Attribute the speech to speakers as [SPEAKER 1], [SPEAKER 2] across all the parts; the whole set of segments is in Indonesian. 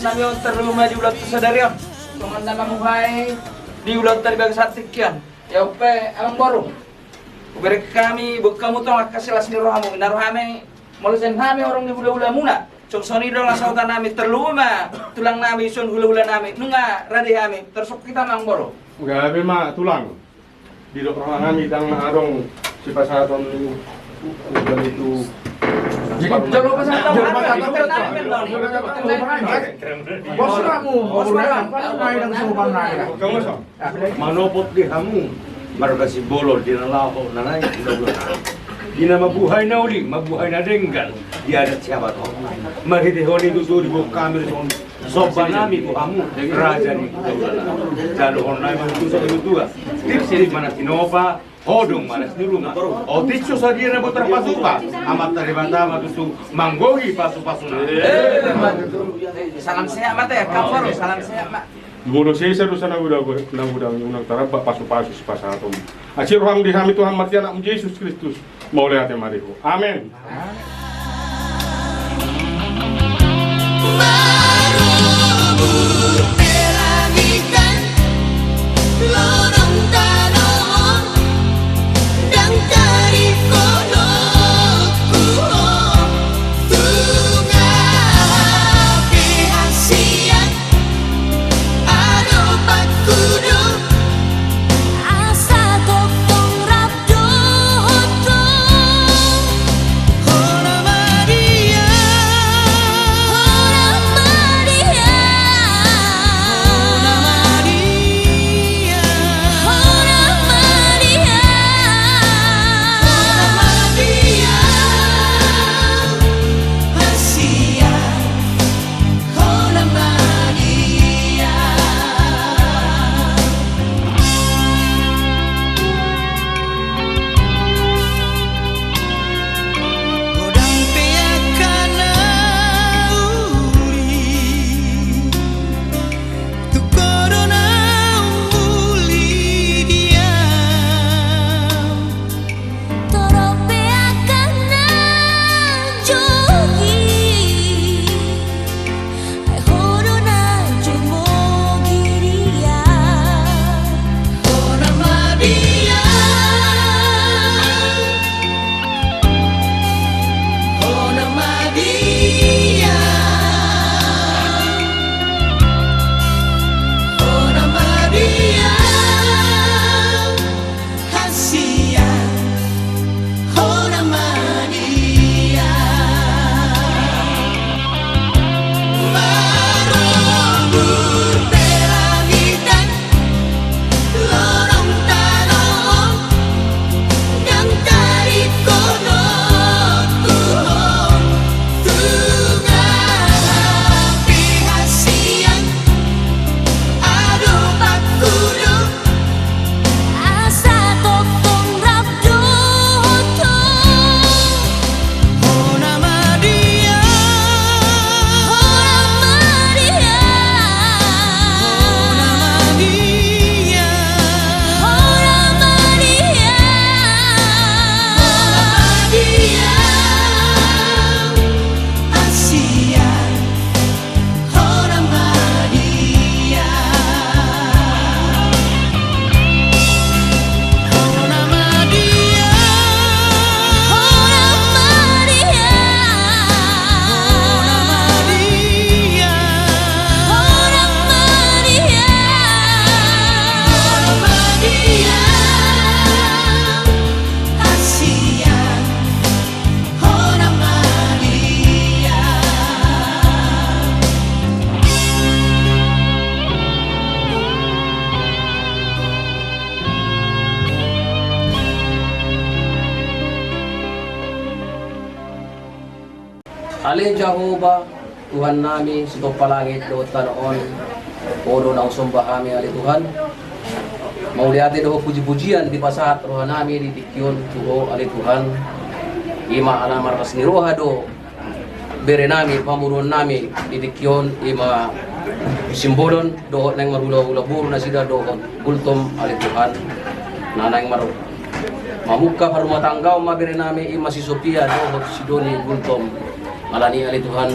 [SPEAKER 1] nami on terluma di ulat sadarian. Cuman nama muhai di ulat tadi bagi satikian. Ya upe emang baru. Beri kami kamu tuh kasih las nirohamu narohame malusen kami orang di bula-bula muna. Cok soni dong lasautan nami terluma tulang nami sun hula-hula nami nunga radi kami tersuk kita mang baru.
[SPEAKER 2] Enggak lebih mah tulang. Di dokter kami tang adong si pasaton itu.
[SPEAKER 1] Jalo pasal tahu
[SPEAKER 3] Bos kamu, bos kamu, main ng suban na ila.
[SPEAKER 2] Kamu so?
[SPEAKER 4] Manopot di kamu, marga si bolol di nalaho na nai di na mabuhay na uli, mabuhay na denggal. Di ada siapa to. Mahiti honi itu di bawah kamera soba nami ko kamu raja ni jalo honai itu so itu dua. Tipsi mana tinova hodong malas di rumah. O ticho sa dia na botar pasuka. Amat dari bantama tu manggohi pasu-pasuna.
[SPEAKER 1] Salam sehat mata ya, kabar salam sehat mak.
[SPEAKER 2] Guru saya seru sana udah unang tarap pasu-pasu si pasaton. Acir orang di kami Tuhan mati anak Yesus Kristus. Mau lihat yang mariku. Amin.
[SPEAKER 5] Alin Jehovah, Tuhan nami, sa palangit, doon taroon, puro na usumba kami, ali Tuhan. Mauliati do puji-pujian di pasahat roha nami, di tikyon, tuho, ali Tuhan. Ima alamar kas ni roha do, bere nami, pamuron nami, di tikyon, ima simbolon, do nang marula-ula buro na sida do, gultom, ali Tuhan. Nanay maru. Mamuka rumah tanggaw, mabere nami, ima si Sophia, do, si Doni, gultom. Alani ali Tuhan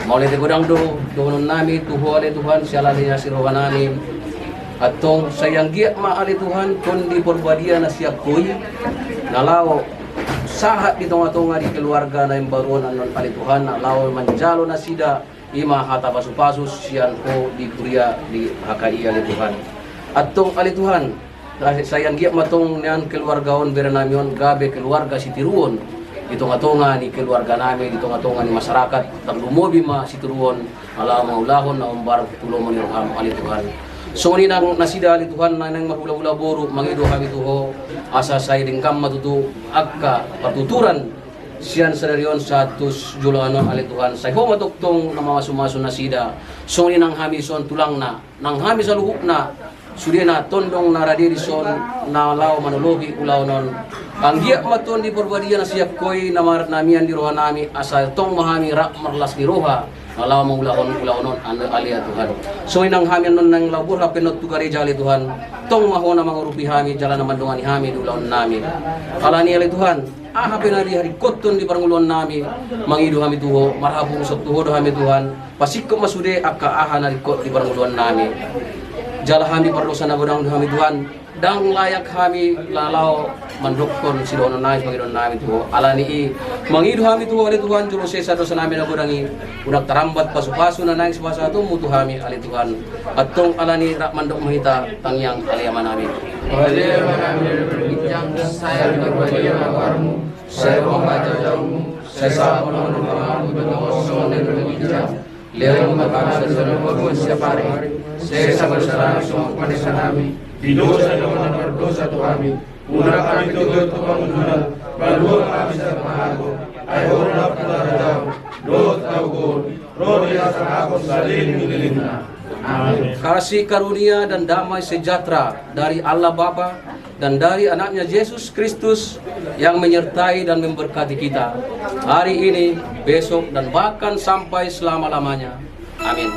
[SPEAKER 5] Maulid godang donon nami tuho ali Tuhan sialalinya si rohan namin. Atong sayang giat ma ali Tuhan kundi perbadia na siya koy nalaw sahat di tunga-tunga di keluarga na yung baruan anon ali Tuhan nalaw manjalo na sida ima hata pasu-pasus siyan ko di kuria di hakai ali Tuhan. Atong ali Tuhan sayang giat matong niyan keluargaon beranamion gabe keluarga si tiruon di tunga-tunga ni keluarga namin di tunga-tunga ni masyarakat tang lumobi ma si tiruon ala maulahon na umbar tulong ni roham ali Tuhan. So ni nang nasida ali Tuhan na nang mahula-hula boro mangido kami tuho asa say dingkam matutu agka patuturan siyan sererion satu julanon ali Tuhan say ho matuktong na mga sumaso na sida so ni nang hamison tulang na nang hamis sa luhuk na sudia na tondong na radirison na lao manologi ulaw non ang giyak maton di perbadian na siap koy na marat namian di roha nami asa tong mahami rak marlas di roha alaw maulahon non anda alia Tuhan so inang hamian non nang labur ha penot tu gereja ali Tuhan tong mahona mga rupi hami jalan na mandungan ni hami di ulaw nami alani ali Tuhan hape na hari koton di parangulon nami mangido hami tuho marhabung usap tuho do hami Tuhan pasikko masude akka aha na di parangulon nami jala kami perlusan na godang kami Tuhan dang layak kami lalau mandukon si dono nais mangidon nami tuho alani i mangido kami tuho ali Tuhan julo sesa dosa nami na godangi unak tarambat pasu-pasu na nais basa tu mutu kami ali Tuhan atong alani rak mandok mahita tangyang aliyaman nami yang saya berbagi kabarmu saya membaca jauhmu saya sama menolong betul dan berbijak Leo matakan sesuatu setiap hari. Saya berserah semua kepada kami. Di dosa dan berdosa kami. Udah kami tutup pengunduran. Baru kami sermahaku. Ayo dapat jauh. Doa taugun. Roh yang aku salin milihna. Amin. Kasih karunia dan damai sejahtera dari Allah Bapa dan dari anaknya Yesus Kristus yang menyertai dan memberkati kita hari ini, besok, dan bahkan sampai selama-lamanya. Amin.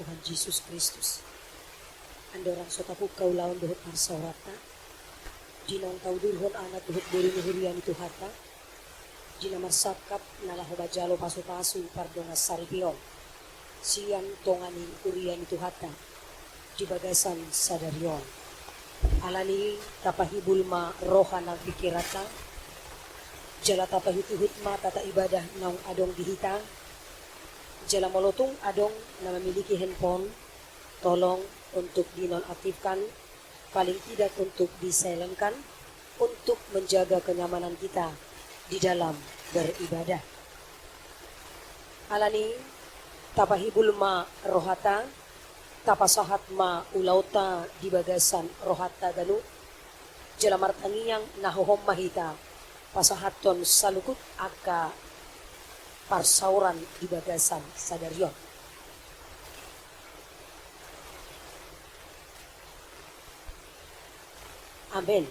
[SPEAKER 6] Tuhan Yesus Kristus. Andorang sotapu kaulawan dohot marsaurata. Jinang taudurhon anak dohot beri nuhurian itu hata. Jina marsakap nalah bajalo pasu-pasu pardonga saripion. Sian tonganin urian itu hata. Di bagasan sadarion. Alani tapahibul ma rohana pikirata. Jala tapahituhut ma tata ibadah naung adong dihita. Jala molotung adong na memiliki handphone. Tolong untuk dinonaktifkan, paling tidak untuk disilentkan, untuk menjaga kenyamanan kita di dalam beribadah. Alani tapahibul ma rohata, tapasahat ma ulauta di bagasan rohata ganu, jalamartangiyang nahohom mahita, pasahaton salukut aka parsauran di bagasan sadaryon. Amen.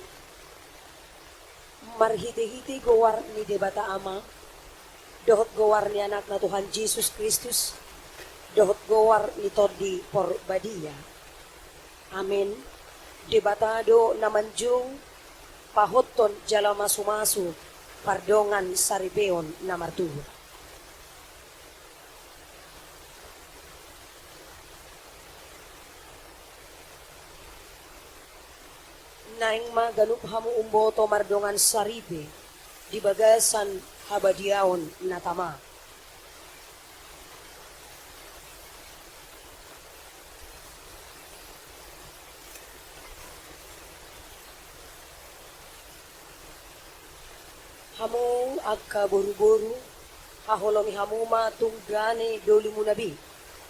[SPEAKER 6] Marhiti-hiti gowar ni debata ama, dohot gowar ni anak na Tuhan Yesus Kristus, dohot gowar ni todi por badia. Amen. Debatado namanjung, pahoton jala masu-masu, pardongan saripeon na martuho. Naing maganup hamu umboto mardongan saripe di bagasan habadiaon natama. Hamu agka boru-boru haholomi hamuma tunggane doli munabi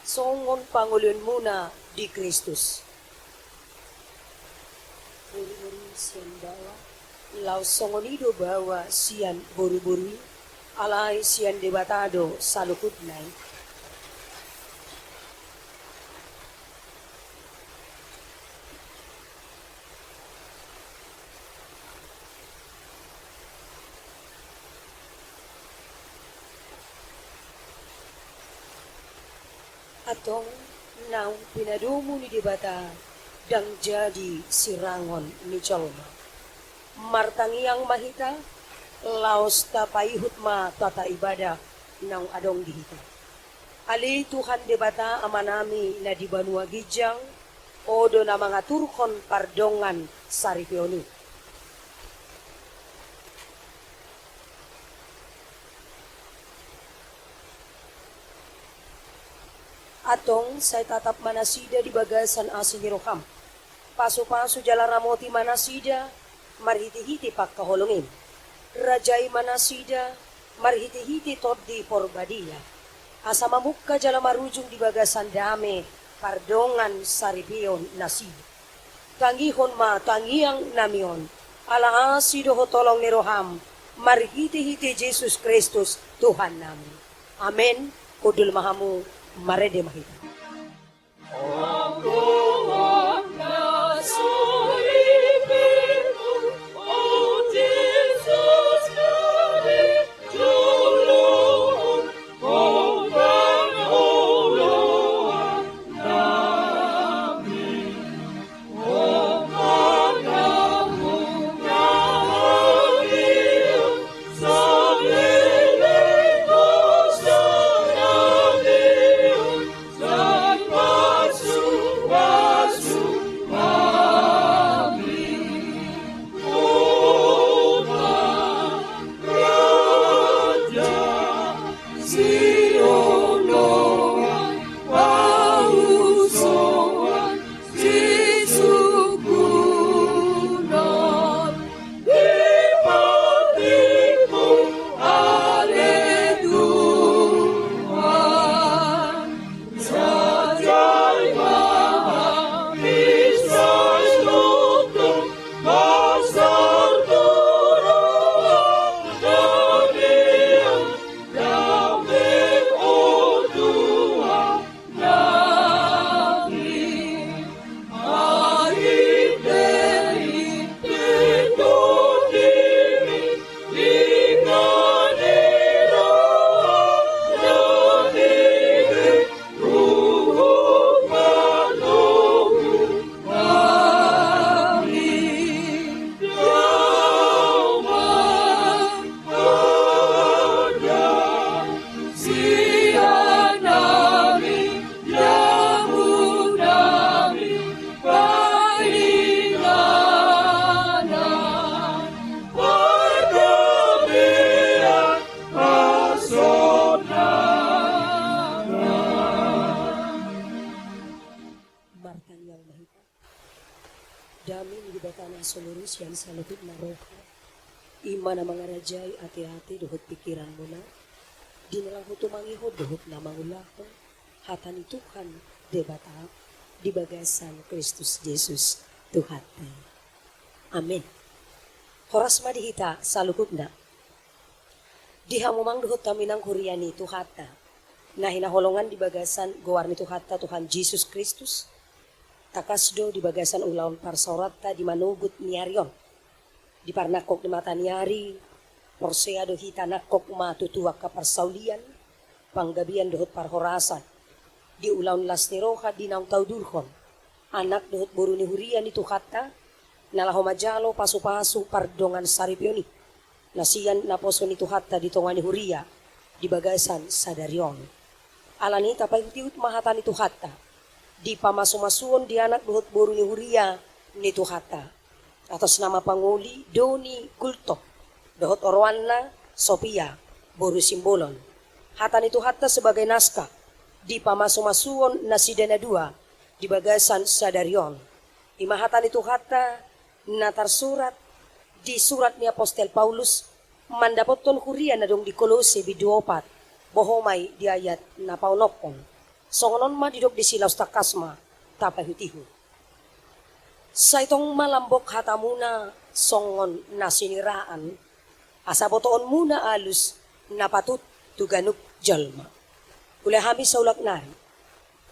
[SPEAKER 6] songon pangulion muna di Kristus. Buru-buru sian bawa lau songonido bawa sian buru-buru alai sian debatado salukut nai. Atong naung pinadumo ni debata dang jadi sirangon ni Jalma. Martangiang mahita, laos tapaihut ma tata ibadah nang adong dihita. Ali Tuhan debata amanami na di Banua Gijang, odo na mga turkon pardongan saripioni. Atong say tatap manasida di bagasan asin ni Roham. Paso-paso jala ramoti manasida, marhiti-hiti pagkaholongin. Rajay manasida, marhiti-hiti toddi porbadia. Asa mamukka jala marujung di bagasan dame, pardongan saripion nasida. Tangihon ma tangiang namion, ala asido hotolong ni Roham, marhiti-hiti Jesus Kristus Tuhan namin. Amen. Kudul mahamu, marede mahita.
[SPEAKER 7] Pasu
[SPEAKER 6] Martan yang mahita. Dami nilibatan ang seluruh siyan sa lupit na roha. Ima na mga rajay ati-ati duhot pikiran mo na. Di na lang ho tumangihod duhot na mangulakon. Hatan ni Tuhan debata di bagasan Kristus Jesus Tuhan. Amin. Horas madihita sa lukod na. Diha mo mang duhot kami ng kuryani Tuhata na hinaholongan di bagasan gawar ni Tuhata Tuhan Jesus Kristus. Takasdo di bagasan ulaon parsaurata di manugut niaryon. Di parnakok di mata niari, porseado hita nakok matutuwa ka parsaulian, panggabian duhot parhorasan. Di ulaon las ni Roha di naong taudurhon. Anak duhot buru ni hurian ni Tuhata, nalahomajalo pasu-pasu pardongan saripioni. Nasiyan na poso ni Tuhata di tonga ni huria, di bagasan sa daryon. Alani tapay hutiut mahata ni Tuhata, di pamasumasuon di anak duhot buru ni huria ni Tuhata. Atas nama panguli Doni Kulto, duhot Orwana Sophia, buru simbolon. Hata ni Tuhata sebagai naskah, di pamasumasuon na si Denadua, di bagasan sa daryon. Imahata ni Tuhata na tarsurat di surat ni Apostel Paulus, mandapoton hurian na dong di Kolose biduopat, bohomay di ayat na paunokon. Songonon madidok di silaw takasma, tapay hutiho. Sa itong malambok hata muna songon na siniraan, asabotoon muna alus na patut tuganuk jalma. Ulahami sa ulak nari.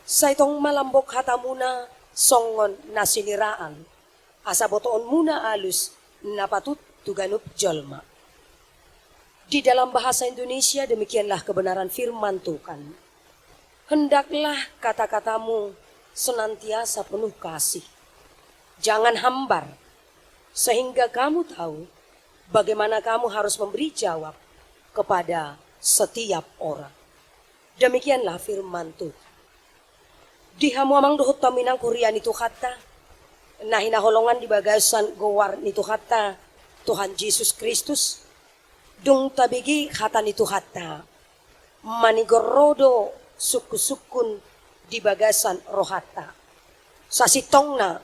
[SPEAKER 6] Sa itong malambok hata muna songon na siniraan, asabotoon muna alus na patut tuganup jalma. Di dalam bahasa Indonesia demikianlah kebenaran firman Tuhan. Hendaklah kata-katamu senantiasa penuh kasih. Jangan hambar, sehingga kamu tahu bagaimana kamu harus memberi jawab kepada setiap orang. Demikianlah firman Tuhan. Di hamuamang duhut taminang kurian itu kata, nah hinaholongan di bagasan gowar ni Tuhata Tuhan Yesus Kristus dung tabigi kata ni Tuhata manigorodo suku-sukun di bagasan rohata sasitong na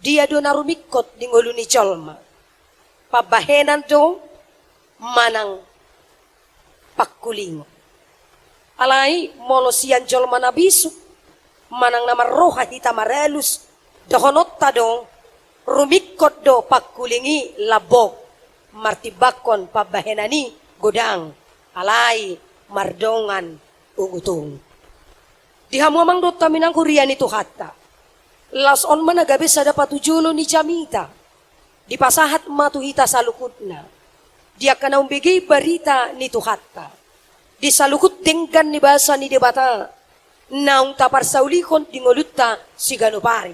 [SPEAKER 6] dia do narumikot di ngulu ni jalma pabahenan do manang pakkulingo alai molosian jalma nabisuk manang nama roha hita marelus dohonot tadong rumikot do pakkulingi labok martibakon pabahenani godang alai mardongan ugutung. Dihamuamang do taminang kurian itu hatta. Las on managabi sa dapat tujulo ni Jamita. Di pasahat matuhita sa lukutna. Dia kana umbigi barita ni Tuhatta. Di salukut denggan ni basa ni debata. Naung tapar saulikon di ngolutta si ganupari.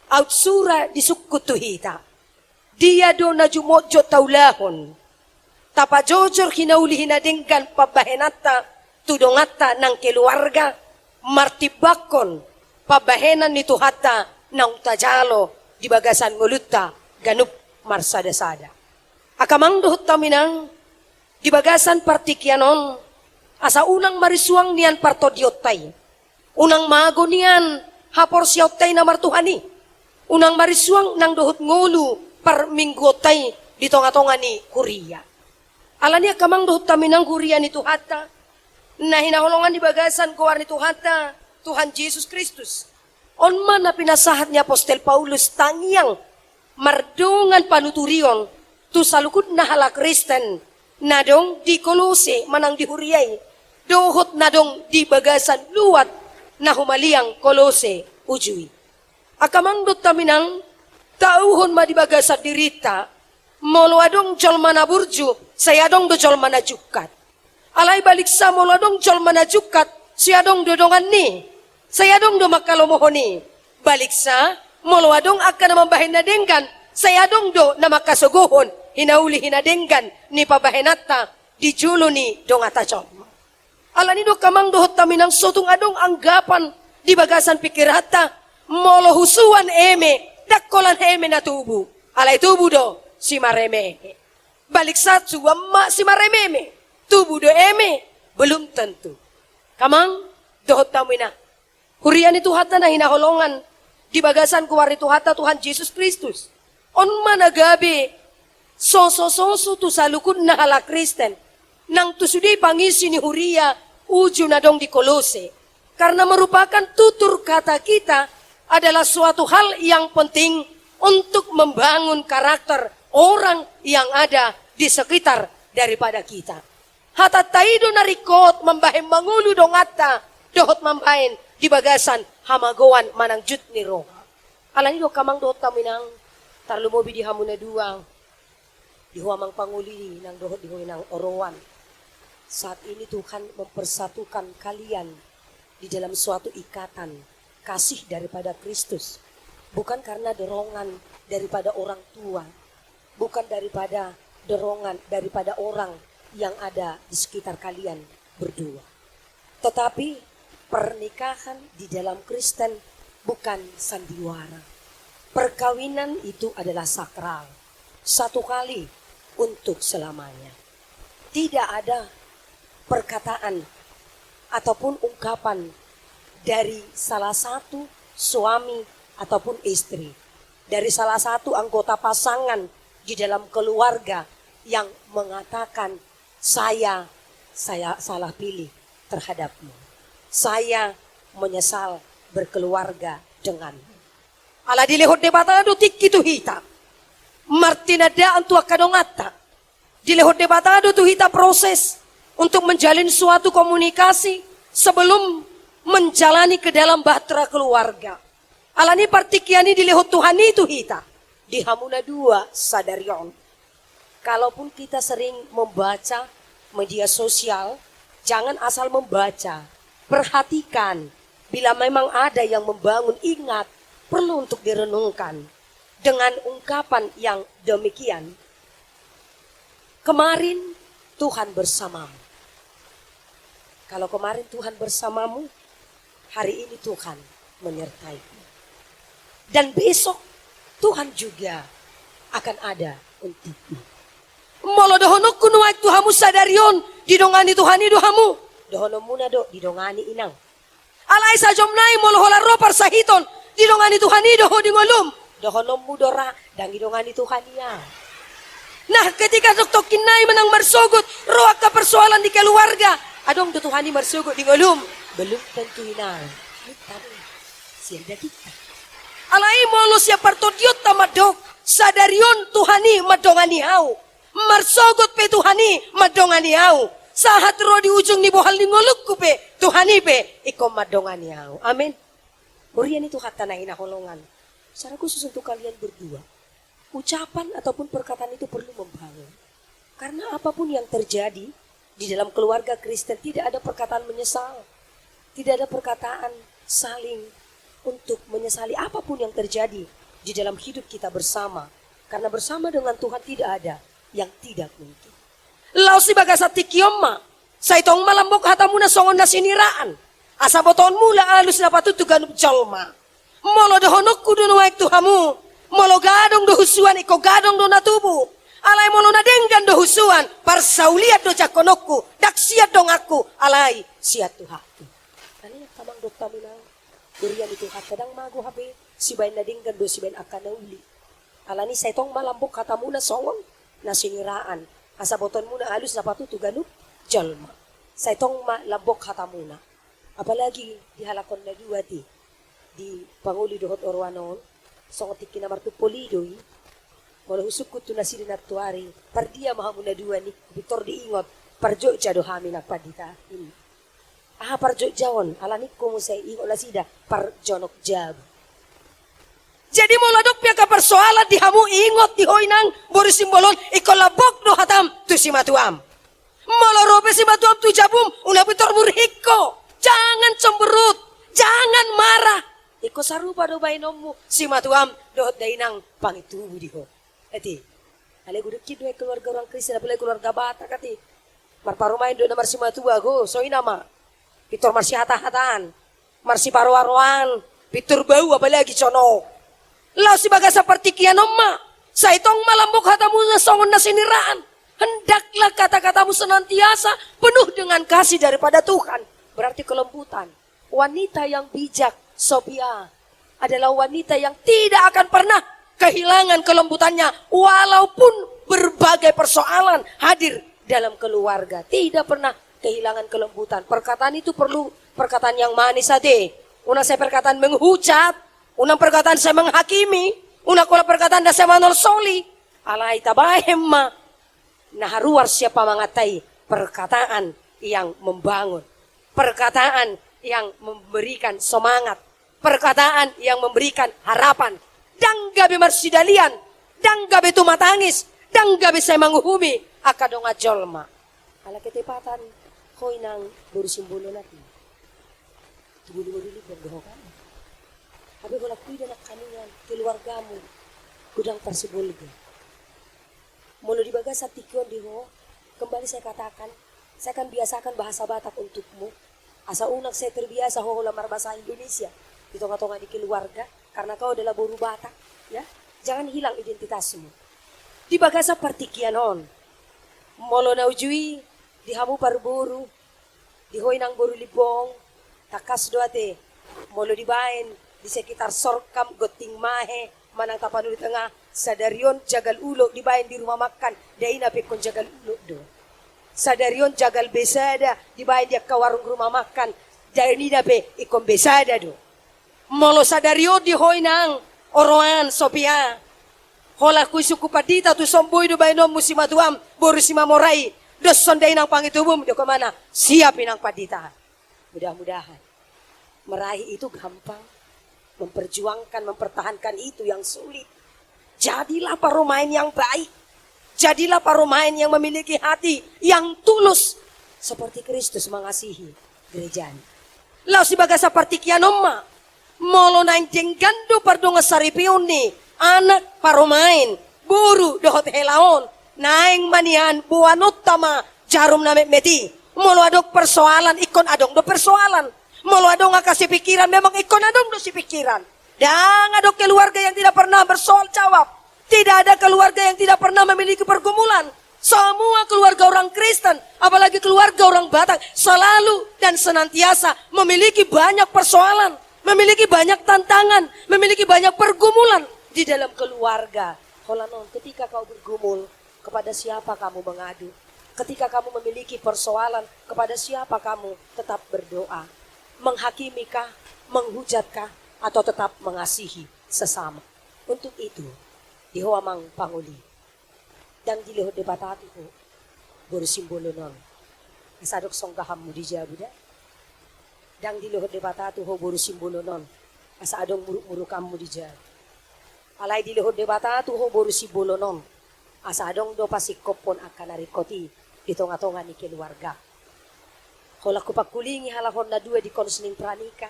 [SPEAKER 6] Outsura di sukut tuhita. Dia do na jumojo taulahon. Tapajojor hinauli hinadenggan pabahenata tudongata ng keluarga. Martibakon pabahenan ni Tuhata ng tajalo di bagasan ngolutta ganup marsada-sada. Akamang duhut taminang di bagasan partikyanon asa unang marisuang niyan partodiotay. Unang mago niyan hapor siyautay na martuhani. Unang marisuang ng duhut ngulu par minggotay dito nga tonga ni Korea. Alanya kamang duhut taminang Korea ni Tuhata na hinaholongan di bagasan kuwar ni Tuhata Tuhan Yesus Kristus. On man na pinasahat ni Apostel Paulus tangyang mardungan panuturion tu salukod na hala Kristen na dong di Kolose manang di Huriyay dohot na dong di bagasan luwat na humaliang Kolose ujui. Akamang dot taminang tauhon madibagasan dirita moluadong jolma na burju sayadong do jolma na jukat. Alay balik sa moluadong jolma na jukat siyadong dodongan ni sayadong do makalomohoni. Balik sa moluadong akka na mambahin na denggan sayadong do na makasuguhon hinauli hinadenggan ni pabahenata di julo ni dong atachon. Alani do kamang dohot taminang sotong adong anggapan di bagasan pikirata molo husuan eme dakkolan eme na tubu alay tubu do si mareme balik sa suwama si mareme tubu do eme belum tentu kamang dohot tamina hurian itu hata na hinaholongan di bagasan kuwari tuhata Tuhan Yesus Kristus. On managabi, soso tu salukun na hala Kristen, nang tusudi pangisi ni Huria, uju na dong di Kolose. Karena merupakan tutur kata kita adalah suatu hal yang penting untuk membangun karakter orang yang ada di sekitar daripada kita. Hatat taido narikot membahem mangulu dongata dohot mambahin di bagasan hamagoan manang jut niro. Alani do kamang dohot taminang tarlumobi di hamuna duang di huamang panguli nang dohot di nang orowan. Saat ini Tuhan mempersatukan kalian di dalam suatu ikatan kasih daripada Kristus. Bukan karena dorongan daripada orang tua, bukan daripada dorongan daripada orang yang ada di sekitar kalian berdua. Tetapi pernikahan di dalam Kristen bukan sandiwara. Perkawinan itu adalah sakral. Satu kali untuk selamanya. Tidak ada perkataan ataupun ungkapan dari salah satu suami ataupun istri, dari salah satu anggota pasangan di dalam keluarga yang mengatakan saya salah pilih terhadapmu. Saya menyesal berkeluarga denganmu. Ala dilehot debata do tikki tu hita. Martina da antua kadongata. Dilehot debata do tu hita proses untuk menjalin suatu komunikasi sebelum menjalani ke dalam bahtera keluarga. Alani partikiani dilehot Tuhan itu hita. Di hamuna dua sadarion. Kalaupun kita sering membaca media sosial, jangan asal membaca. Perhatikan, bila memang ada yang membangun, ingat, perlu untuk direnungkan. Dengan ungkapan yang demikian, kemarin Tuhan bersamamu. Kalau kemarin Tuhan bersamamu, hari ini Tuhan menyertaimu. Dan besok Tuhan juga akan ada untukmu. Molo dohonok kunuai Tuhamu sadarion didongani Tuhani dohamu. Dohono muna do didongani inang. Alai sajomnai molo hola ropar sahiton didongani Tuhani doho dingolum. Dohono mudora dan didongani Tuhania. Nah ketika doktor kinai menang marsogut roak ke persoalan di keluarga. Adong do Tuhani marsogut dingolum. Belum tentu inang. Kita siada kita. Alai molo siapa tordiot tamadok sadarion Tuhani madongani hau. Marsogot pe Tuhani madongani hau. Sahat ro di ujung ni bohal ni ngoluk pe Tuhani pe ikom madongani hau. Amin. Urian itu kata na hinaholongan. Secara khusus untuk kalian berdua. Ucapan ataupun perkataan itu perlu membangun. Karena apapun yang terjadi di dalam keluarga Kristen tidak ada perkataan menyesal. Tidak ada perkataan saling untuk menyesali apapun yang terjadi di dalam hidup kita bersama. Karena bersama dengan Tuhan tidak ada yang tidak mungkin. Lau si bagasa tikioma, sa itong malambok hatamu na songon na siniraan. Asa boton mula alus na patutugan jalma. Molo dohonok kudu nuwaik tuhamu. Molo gadong dohusuan iko gadong do natubu. Alay molo na denggan dohusuan. Parsauliat do jakonokku. Daksiat dong aku. Alay siat tuhaku. Kali yang tamang do taminang. Durian itu kadang magu habe. Sibain na denggan do sibain akan na uli. Alani sa itong malambok hatamu na songon na siniraan. Asa boton muna alus na patutuganup jalma. Sa itong malambok hatamuna. Apalagi dihalakon na duwati di Panguli Dohot Orwanon songotik kinamartu polidoy wala husukut tu nasirin natuari pardia mahamuna dua ni bitor diingot parjo jado hami nagpadita ini parjo jawon alanik ko mo sa ingot lasida parjonok jab. Jadi moladok pia ka persoalan di hamu ingot di hoinang boru simbolon ikolabok do hatam tu si matuam. Molorobe si matuam tu jabum una bitor murhiko. Jangan cemberut, jangan marah. Iko sarupa do bainomu si matuam dohot dainang pangitubu diho. Eti, ale guduk kidu keluarga orang Kristen apalagi keluarga Batak kati. Marparumain do namar si matua go, so inama. Pitor marsi hata-hataan, marsi paruaruan, pitur bau apalagi cono. Lau si baga seperti kianoma, sa itong malambok hatamu na songon na siniraan. Hendaklah kata-katamu senantiasa penuh dengan kasih daripada Tuhan. Berarti kelembutan. Wanita yang bijak, Sophia, adalah wanita yang tidak akan pernah kehilangan kelembutannya walaupun berbagai persoalan hadir dalam keluarga. Tidak pernah kehilangan kelembutan. Perkataan itu perlu perkataan yang manis ade. Unang saya perkataan menghujat, unang perkataan saya menghakimi, unang kula perkataan da saya manorsoli. Alay tabahem ma naharuar siapa mengatai perkataan yang membangun, perkataan yang memberikan semangat, perkataan yang memberikan harapan. Dang gabi marsidalian, dang gabi tumatangis, dang gabi saya menguhumi akadong ajolma. Ala ketepatan koy nang burusimbolo natin. Tubuli-buli berdoa kamu. Habi ko lakuida na kaningan keluargamu gudang persibulga. Mulu dibaga sa tikyon diho, kembali saya katakan, saya akan biasakan bahasa Batak untukmu. Asa unang saya terbiasa holamar bahasa Indonesia. Di tonga-tonga di keluarga, karena kau adalah buru Batak, ya. Jangan hilang identitasmu. Di bagasa partikianon, molo na ujui, dihamu parburu, dihoy nang buru libong, takas doate, molo dibain, di sekitar sorkam, goting mahe, manang tapan di tengah, sadarion jagal ulo, dibain di rumah makan, dai napikon jagal ulo do. Sadarion jagal besada, dibain dia ke warung rumah makan, dai ni nape ikon besada do. Molo sadario di hoy nang oroan Sophia. Hola ku suku padita tu somboy do bainom musimatuam boru simamorai. Dos sonday nang pangitubum do kemana? Siapin ang padita. Mudah-mudahan meraih itu gampang. Memperjuangkan, mempertahankan itu yang sulit. Jadilah paromain yang baik. Jadilah paromain yang memiliki hati yang tulus seperti Kristus mengasihi gerejanya. Lau si bagasa partikianoma. Molo nang jenggando pardonga saripion ni anak paromain buru dohot helaon naing manian buanut tama jarum na meti molo adok persoalan ikon adong do persoalan molo adong kasih pikiran memang ikon adong do si pikiran dan adok keluarga yang tidak pernah bersoal jawab, tidak ada keluarga yang tidak pernah memiliki pergumulan. Semua keluarga orang Kristen, apalagi keluarga orang Batak, selalu dan senantiasa memiliki banyak persoalan, memiliki banyak tantangan, memiliki banyak pergumulan di dalam keluarga. Holanon, ketika kau bergumul, kepada siapa kamu mengadu? Ketika kamu memiliki persoalan, kepada siapa kamu tetap berdoa? Menghakimikah, menghujatkah, atau tetap mengasihi sesama? Untuk itu, dihoamang panguli. Dan dilihod debatati ko, simbolo nun. Kasadok songgahammu di jabuda. Dang dilihod debatatu ho simbolo nun. Kasadong muruk-murukammu di jabu. Alay dilihod debatatu ho simbolo nun. Asadong do pasikopon akan narikoti di tonga-tonga ni keluarga. Kalau aku pakulingi halahon na dua di konseling pranika.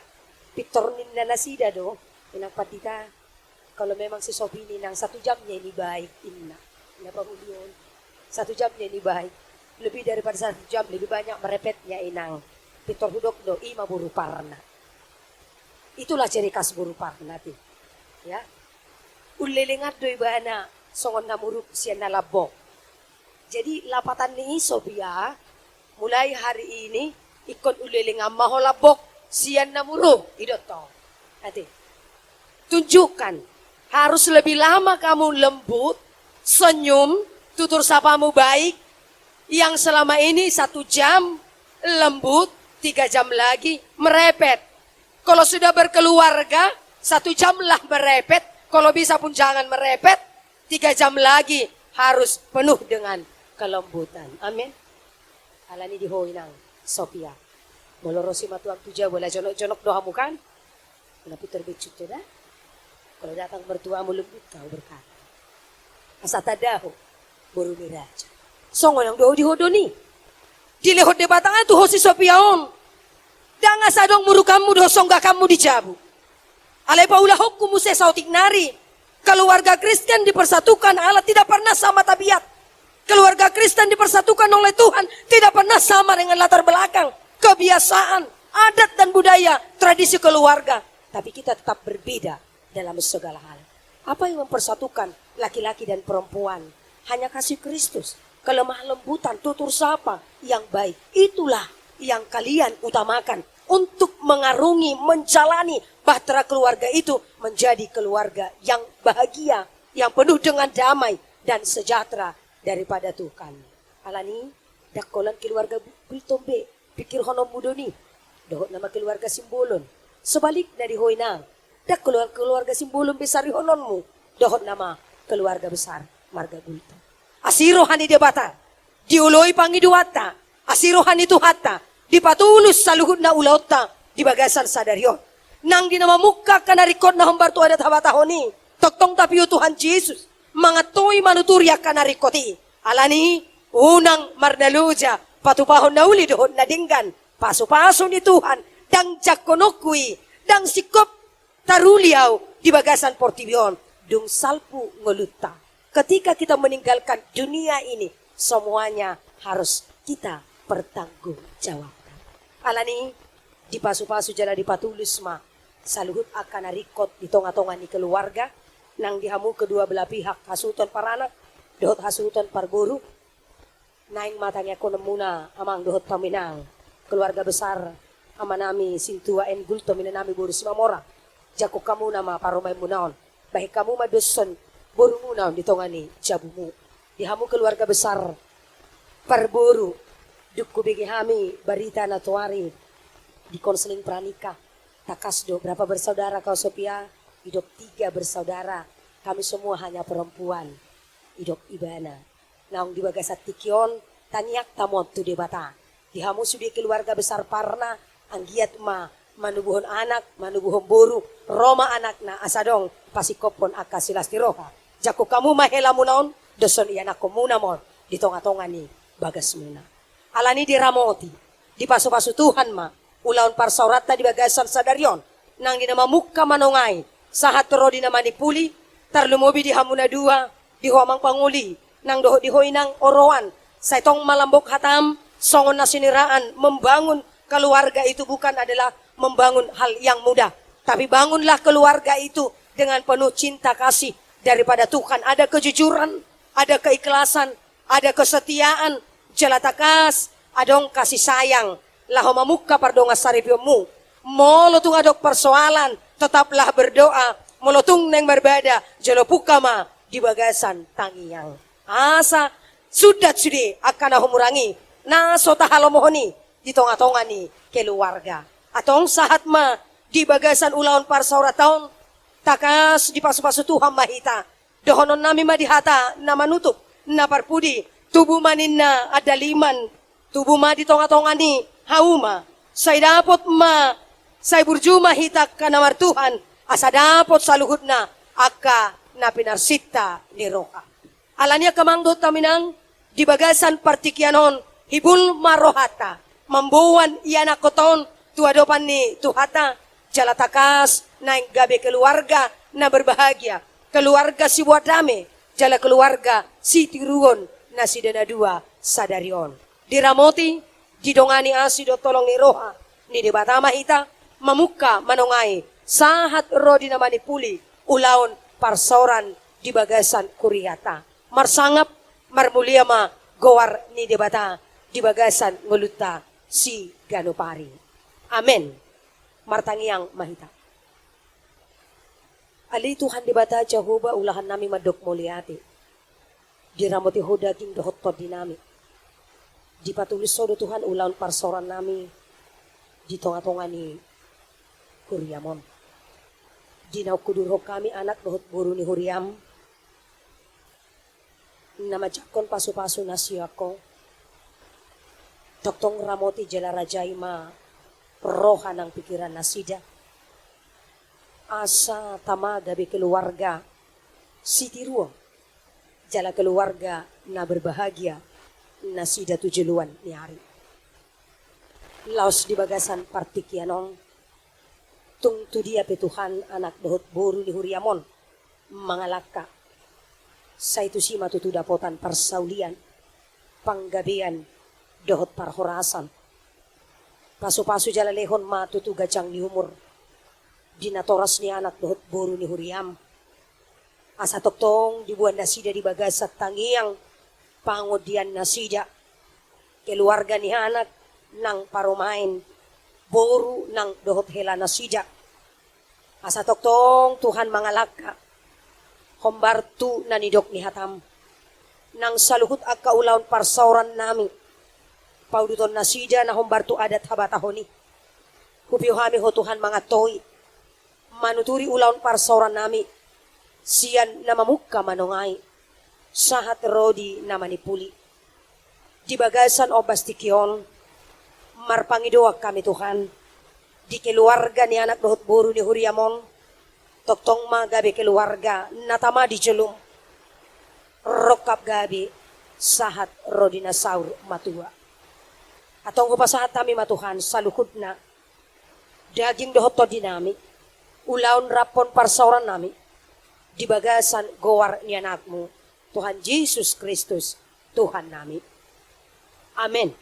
[SPEAKER 6] Pitornin na nasida do. Pinagpatita. Kalau memang si Sophie nang 1 jamnya ini baik. Inna pahulion. 1 jamnya ini baik. Lebih daripada 1 jam lebih banyak merepetnya inang. Pitor hudok do ima buru parna. Itulah ciri khas buru parna ti. Ya. Ulelengat do ibana songon na muruk siya na labok. Jadi lapatan ni Sophia mulai hari ini ikon ulelenga maholabok siya na muruk. Idoto. Ati. Tunjukkan harus lebih lama kamu lembut, senyum, tutur sapamu baik. Yang selama ini 1 jam lembut, 3 jam lagi merepet. Kalau sudah berkeluarga, 1 jam lah merepet. Kalau bisa pun jangan merepet, 3 jam lagi harus penuh dengan kelembutan. Amin. Alani dihoy ng Sophia. Molorosi matuang tuja, wala jonok-jonok dohamu kan? Kenapa terbit dah? Kalau datang mertuamu lembut, kau berkata. Asatadaho, baru miraja. Songo yang doh dihodoni. Dilehod de batanga tu hosi Sophiaon. Danga sadong murukamu doh songga kamu dijabu. Alay paulah hukum se sautik nari. Keluarga Kristen dipersatukan, Allah tidak pernah sama tabiat. Keluarga Kristen dipersatukan oleh Tuhan, tidak pernah sama dengan latar belakang, kebiasaan, adat dan budaya, tradisi keluarga. Tapi kita tetap berbeda dalam segala hal. Apa yang mempersatukan laki-laki dan perempuan? Hanya kasih Kristus, kelemah lembutan, tutur sapa yang baik. Itulah yang kalian utamakan untuk mengarungi, menjalani bahtera keluarga itu menjadi keluarga yang bahagia, yang penuh dengan damai dan sejahtera daripada Tuhan. Alani dakolan keluarga Bultombe pikir honom mudoni dohot nama keluarga Simbolon. Sebalik dari hoinang dak keluarga Simbolon besar hononmu dohot nama keluarga besar Marga Bulto. Asiro hani debata diuloi pangiduata asiro hani tuhata dipatulus saluhut na ulauta di bagasan sadaryon nang dinamamukka kanarikot na humbar tu ada tabatahoni toktong tapi Tuhan Yesus mangatoi manuturya kanarikoti alani unang marnaluja patupahon na uli dohon na dinggan paso-paso ni Tuhan dang jakonokui dang sikop taruliaw di bagasan portibyon dung salpu ngoluta. Ketika kita meninggalkan dunia ini semuanya harus kita pertanggungjawabkan. Alani di pasu-pasu jala di patulus ma saluhut akan narikot di tonga-tonga ni keluarga nang dihamu kedua belah pihak hasuton parana dohot hasuton parguru naing matanya ko muna amang dohot paminang keluarga besar amanami sintua en gulto minanami boru simamora jako kamu nama paromay munaon baik kamu madoson boru munaon ditongani jabumu dihamu keluarga besar parboru dukku begi hami barita na tuari di konseling pranika takasdo berapa bersaudara kau Sophia hidup 3 bersaudara kami semua hanya perempuan hidup ibana naung di bagasat tikion tanyak tamot tu debata dihamu sudi keluarga besar parna anggiat ma manubuhon anak manubuhon boru Roma anakna asadong pasikopon akasilas tiroha jako kamu mahela munaon doson iyan ako muna mon di tonga-tonga ni bagas muna alani di ramoti di paso-paso Tuhan ma ulaon parsaurata di bagasan sadaryon nang dinamamukka manongay sahat ro dinamanipuli tarlumobi di hamuna dua di huamang panguli nang doho di hoinang oroan sa itong malambok hatam songon na siniraan membangun keluarga itu bukan adalah membangun hal yang mudah tapi bangunlah keluarga itu dengan penuh cinta kasih daripada Tuhan ada kejujuran ada keikhlasan ada kesetiaan jelatakas adong kasih sayang laho mamukka pardonga saripyomu molotung adok persoalan tetaplah berdoa molotung neng berbeda jelopukama di bagasan tangiyang asa sudah sudi akan ahumurangi na sota halomohoni di tonga-tonga ni keluarga atong sahat ma di bagasan ulaon parsaura taon takas di pasu-pasu Tuhan mahita dohonon nami madihata na manutup na parpudi tubuh manin na adaliman tubuh ma di tonga-tonga ni hauma say dapot ma say burjuma hita kanamar Tuhan asa dapot saluhut na akka na pinarsita ni roka alanya kamangdot taminang di bagasan partikyanon hibul marohata mambuan iyan akoton tuadopan ni tuhata jalatakas na gabi keluarga na berbahagia keluarga si wadame jala keluarga si tiruon na si dana dua sadarion diramoti didongani asido tolong ni roha ni debatama hita mamuka manongai sahat rodi na manipuli ulaon parsoran di bagasan kuriata marsangap marmulia ma gowar ni debata di bagasan nguluta si ganopari amen martangiang mahita ali Tuhan debata Jehovah ulahan nami madok muliati diramoti hodaging dohot dinami dipatulis sodo Tuhan ulahan parsoran nami di tonga-tonga ni Kuriamon dinaw kudurho kami anak dohot buru ni Huriam namajakon pasu-pasu nasi ako toktong ramoti jala rajai ma roha ng pikiran nasida asa tama gabi keluarga sitiruo jala keluarga na berbahagia nasida tujeluan ni hari laos di bagasan partikyanong tung tu dia petuhan anak dohot boru ni Huriamon mangalaka sa itu si matutu dapotan parsaulian panggabian dohot parhorasan pasu-pasu jala lehon matutu gajang ni humor dinatoras ni anak dohot boru ni Huriam asa toktong dibuan nasida di bagasat tangiang pangodian nasida keluarga ni anak nang paromain boru ng dohot hela na sija. Asa toktong Tuhan mangalaka, humbartu na nidok ni hatam. Nang saluhut ag kaulaon parsauran nami, pauduton na sija na humbartu adat habatahoni. Kupiuhami ho Tuhan mga toy, manuturi ulaon parsauran nami, siyan na mamukka manongay, sahat rodi na manipuli. Di bagasan o bastikyon, marpangiduak kami Tuhan, di keluarga ni anak dohot buru ni Huriamon, toktong mga gabi keluarga, natama di jelum, rokap gabi, sahat rodi na saur matua. Atong kupasahat kami matuhan, saluhod na, daging dohot to dinami, ulaon rapon parsauran nami, di bagasan gowar ni anakmu, Tuhan Jesus Kristus, Tuhan nami. Amen.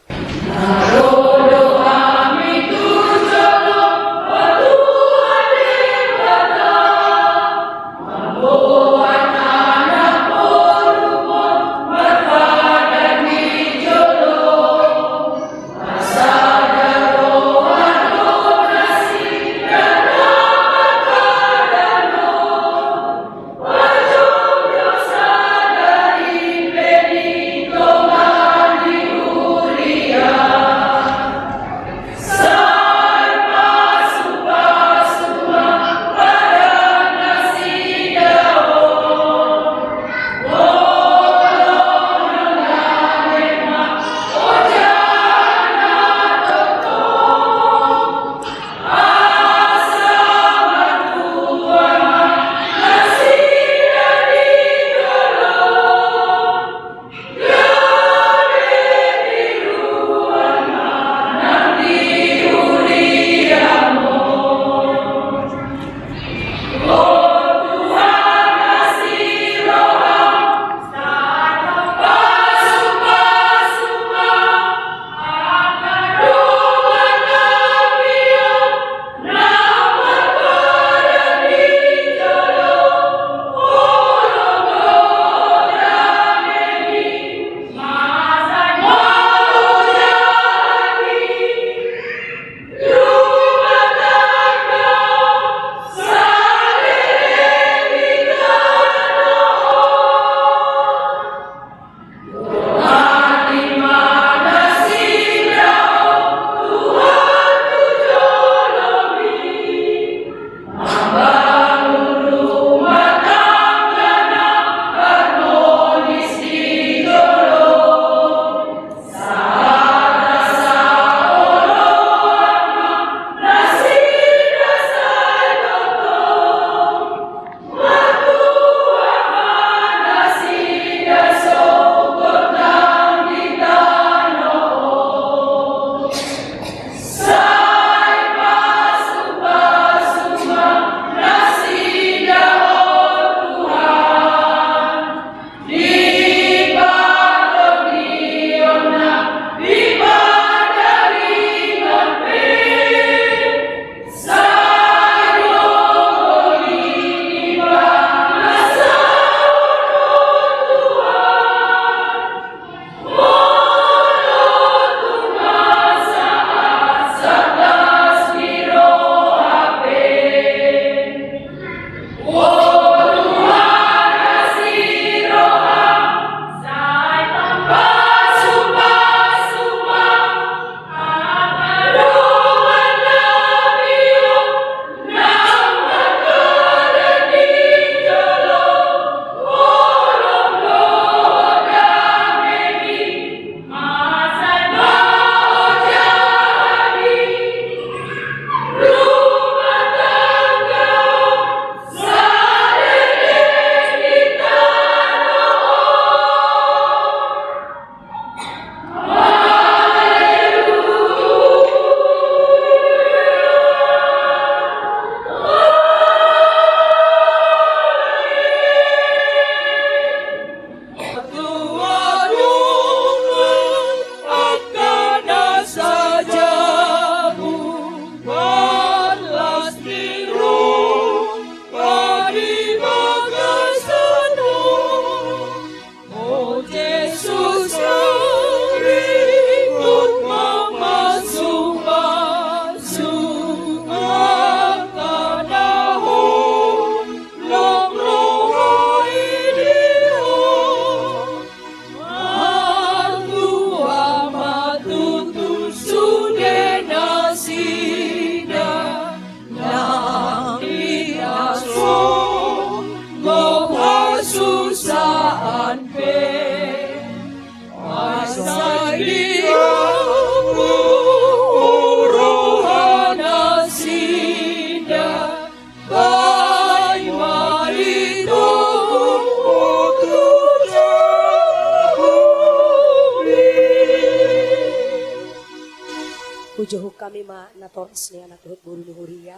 [SPEAKER 6] kami ma natoras ni anak tuhut buru ni Huria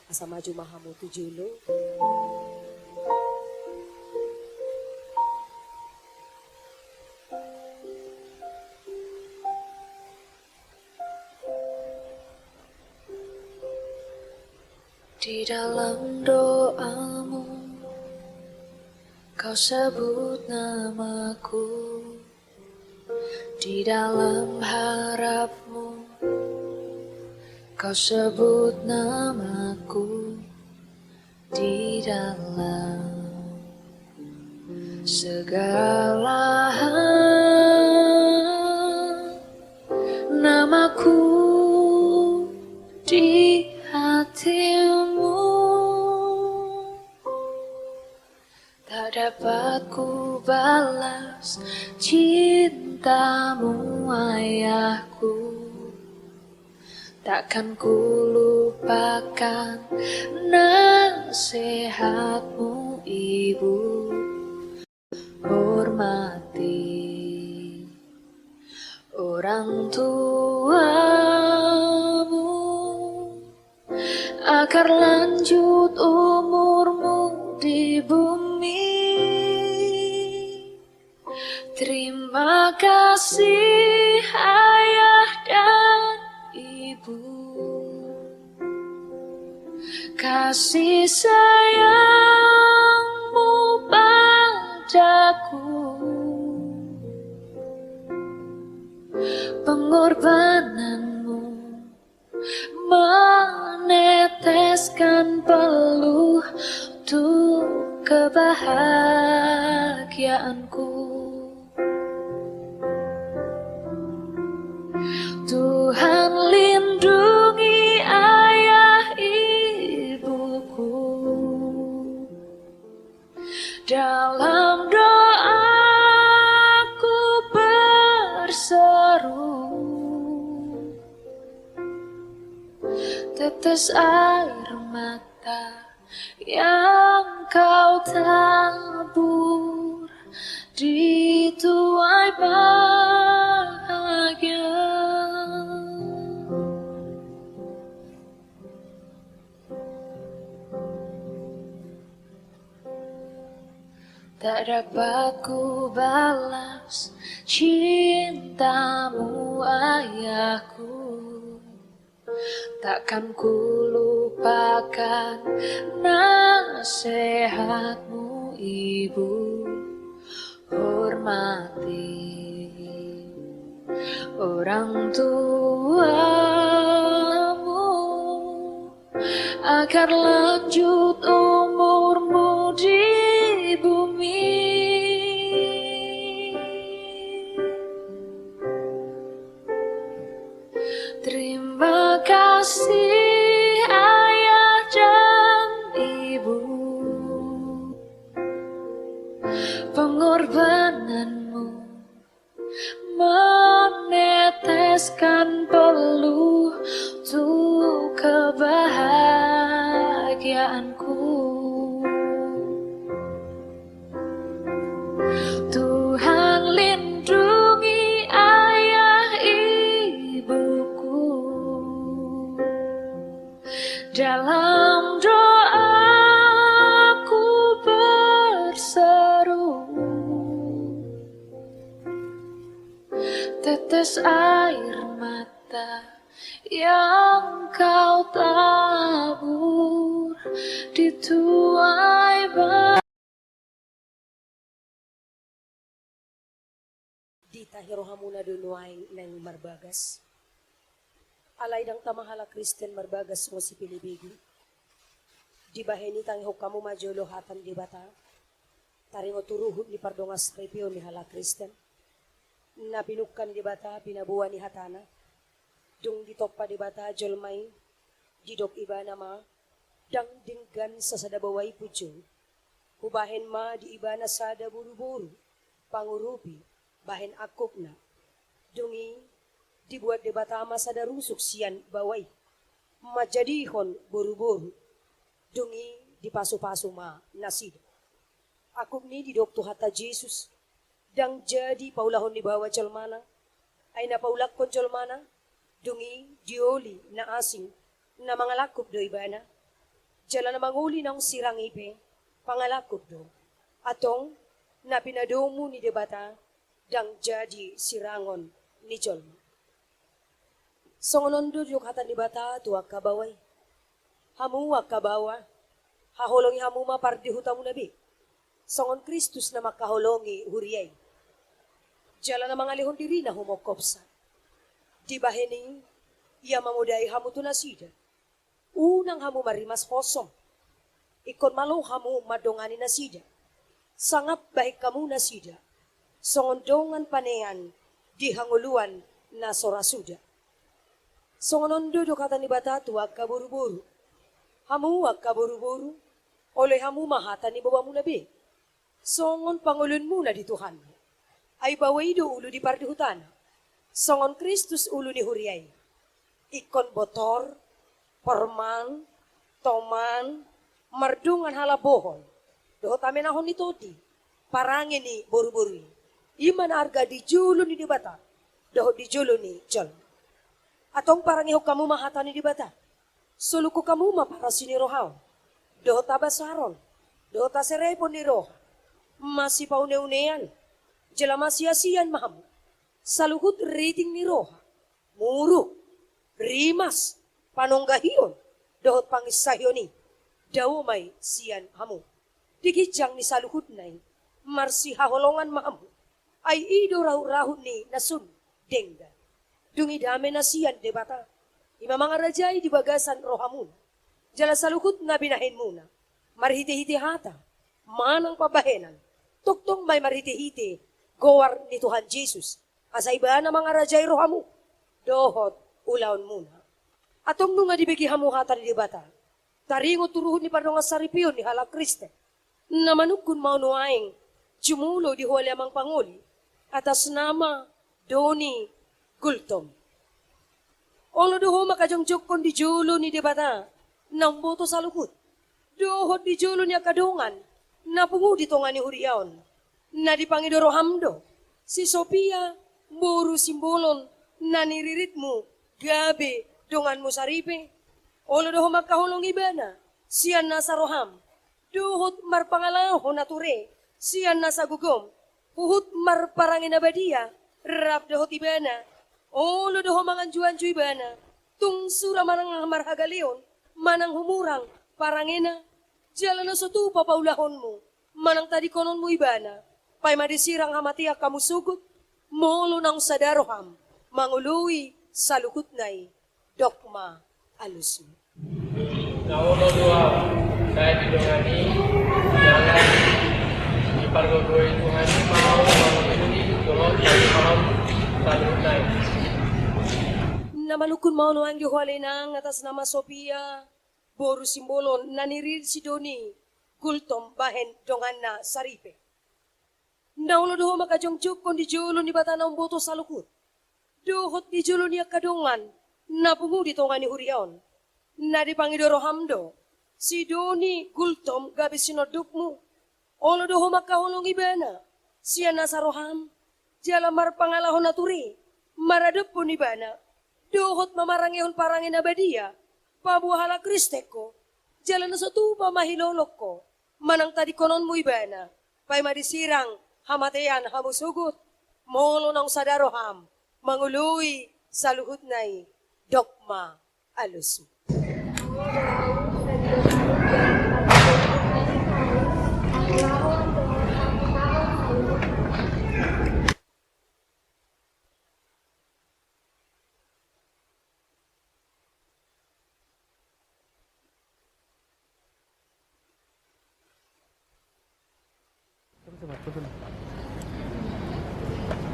[SPEAKER 6] asa maju mahamu tujulo.
[SPEAKER 7] Di dalam doamu kau sebut namaku, di dalam harapmu kau sebut namaku, di dalam segala hal namaku di hatimu. Tak dapat ku balas cintamu ayahku, takkan ku lupakan nasihatmu ibu. Hormati orang tuamu agar lanjut umurmu di bumi. Terima kasih ayah dan ibu, kasih sayangmu padaku, pengorbananmu meneteskan peluh untuk kebahagiaanku. Tuhan lindungi ayah ibuku, dalam doaku berseru, tetes air mata yang kau tabur di tuai bahagia. Tak dapat ku balas cintamu ayahku, takkan ku lupakan nasihatmu ibu. Hormati orang tuamu agar lanjut umurmu di bumi. Terima kasih ayah dan ibu, pengorbananmu meneteskan peluh untuk kebahagiaanku. Tuhan lindungi ayah ibuku, dalam doaku berseru, tetes air mata yang kau tabur di tuai bahagia.
[SPEAKER 6] Di tahirohamuna dunuay ng marbagas. Alay dang tamahala Kristen marbagas mo si Pilibigi. Di baheni tang hukamu majolo hatan di bata. Taringo turuhut ni pardongas prepio ni hala Kristen. Na pinukan di bata pinabuan ni hatana. Dung ditokpa di bata jolmay. Didok iba nama. Dang dinggan sa sadabaway pujo. Hubahen ma di iba na sada buru-buru. Pangurupi. Bahen akop na. Dungi, dibuat debatama sa darusuk siyan baway. Majadihon buru-buru. Dungi, dipaso-paso ma nasid. Akop ni didok hata Jesus. Dang jadi paulahon ni bawa jolmana. Ay napaulak kon jolmana. Dungi, dioli, na asing, na mga lakop do ibana. Jala na manguli ng sirang ipe, pangalakop do. Atong, na pinadomo ni debata, dang jadi sirangon ni Jolmo. Songonondo yung kata ni bata, tuwag kabaway. Hamuwag kabawa, hahulongi hamuma pardihuta mo nabi. Songon Kristus na makahulongi huriyay. Jala na mga lihon diri na humokopsa. Di ba hini, iya mamuday hamu to na sida. Unang hamu marimas hosom. Ikon malo hamu madongani na sida. Sangap baik kamu na sida. Songondongan panean di hanguluan na sorasuda. Songonondo do kata ni bata tuwag kaburu-buru. Hamu wag kaburu-buru. Oleh hamu mahata ni bawa mo nabi. Songon pangulun muna di Tuhan. Ay baway do ulo di pardihutan. Songon Kristus ulo ni huriyay. Ikon botor, perman, toman, mardungan halabohon. Dohot amin ahon ni Toti. Parangin ni buru-buru. Iman arga di julo ni dibata. Dohot di julo ni Jol. Atong parangiho kamu mahata ni dibata. Suluko kamu mapara sinirohaw. Dohot abasaron. Dohot aserepon ni roh. Masih paune-unean. Jala masih-asian mahamu. Saluhut rating ni roha. Muruk. Rimas. Panonggahiyon. Dohot pangisahyon ni. Daw may siyan hamu. Digijang ni saluhut na marsi haholongan mahamu. Ay ido rahut-rahut ni nasun dengga. Dungi dame na siyan debata. Ima mga rajay di bagasan rohamun. Jala saluhut na binahin muna. Marhiti-hiti hata. Manang pabahenan. Tuktong may marhiti-hiti. Gowar ni Tuhan Jesus. Asa iba na mga rajay rohamu. Dohot ulaon muna. Atong nunga dibigi hamu hata ni debata. Taringo turuhun ni Pardonga Saripion ni Hala Kriste. Namanukun maunuaing jumulo di huwali amang panguli. Atas nama Doni Gultom. Olo doho makajongjokon di julo ni debata. Nang boto sa lukut. Dohot di julo niya kadungan. Napungu di tonga ni huriaon. Na di pangidoro hamdo. Si Sophia buru simbolon na niriritmu gabi dongan mo saripe. Olo doho magkahulong ibana, siyan nasa roham. Duhot marpangalaho na ture, siyan nasa gugom. Puhut marparangin na badia, rap dohot ibana. Olo doho manganjuan ju ibana, tungsura manang marhagalion, manang humurang, parangina. Jala na sa tupa paulahon mo, manang tadi konon mo ibana. Pay madisirang hamatiak kamu sugot, molo ng sadaroham, mangului sa lukut na'y dokma alusin.
[SPEAKER 8] Naulo dua, saya didongani, jangan dipargogoi Tuhan mau mengundi turun dari malam selalu naik.
[SPEAKER 6] Namalukun mau nuang dihualinang atas nama Sophia, boru simbolon nanirir si Doni, Gultom bahen dongan na saripe. Naulo doho makajongjok kon di julo ni bata ng boto sa lukut. Dohot di julo niya kadungan, napungu di tonga ni huriaon. Na di pangidoro hamdo, si Doni Gultom gabi sinoduk mo. Olo doho makahulong ibana, siya nasa roham. Jala marpangalahon na turi, maradap po ni bana. Dohot mamarangihon parangin na badia, pabuhala Kriste ko. Jala na sa tuba mahilolok ko, manang tadi konon mo ibana. Pay madisirang, hamatayan hamusugot, molo ng sadaroham, mangului sa luhut na'y dokma alusu.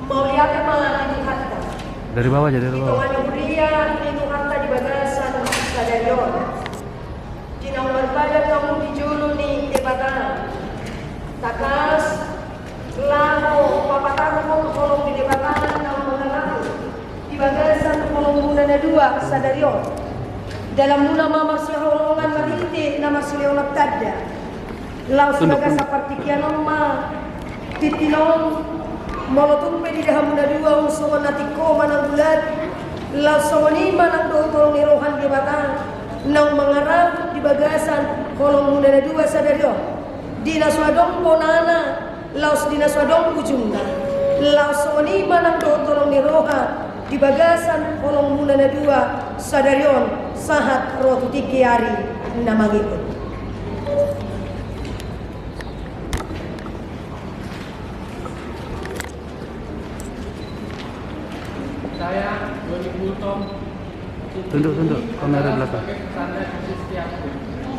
[SPEAKER 6] Mau lihat mana itu harta?
[SPEAKER 9] Dari bawah aja, dari bawah.
[SPEAKER 6] Hitungan Yuria itu harta di bagasan Sadarion. Jinang berbadan kamu di julu nih debatan. Takas, lalu papataru mau kolong di debatan kamu mengenal. Di bagasan kolong bulan dua Sadarion. Dalam mula mama si holongan mariti nama si leonap tada. Lau sebagai seperti kianon ma titilong molotong pedi dah muna dua usungan natiko manang bulat Lasoni manang do tolong nirohan di batang nang mengarah di bagasan kolong muda dua sadario dina swadong ponana laos dina swadong ujungna lasoni manang do tolong nirohan di bagasan kolong muda dua sadarion sahat rotu tiki hari namangikut.
[SPEAKER 8] Saya, Doni Bultom,
[SPEAKER 9] Tunduk kamera belakang.
[SPEAKER 8] sebagai pesan dan kasih setiaku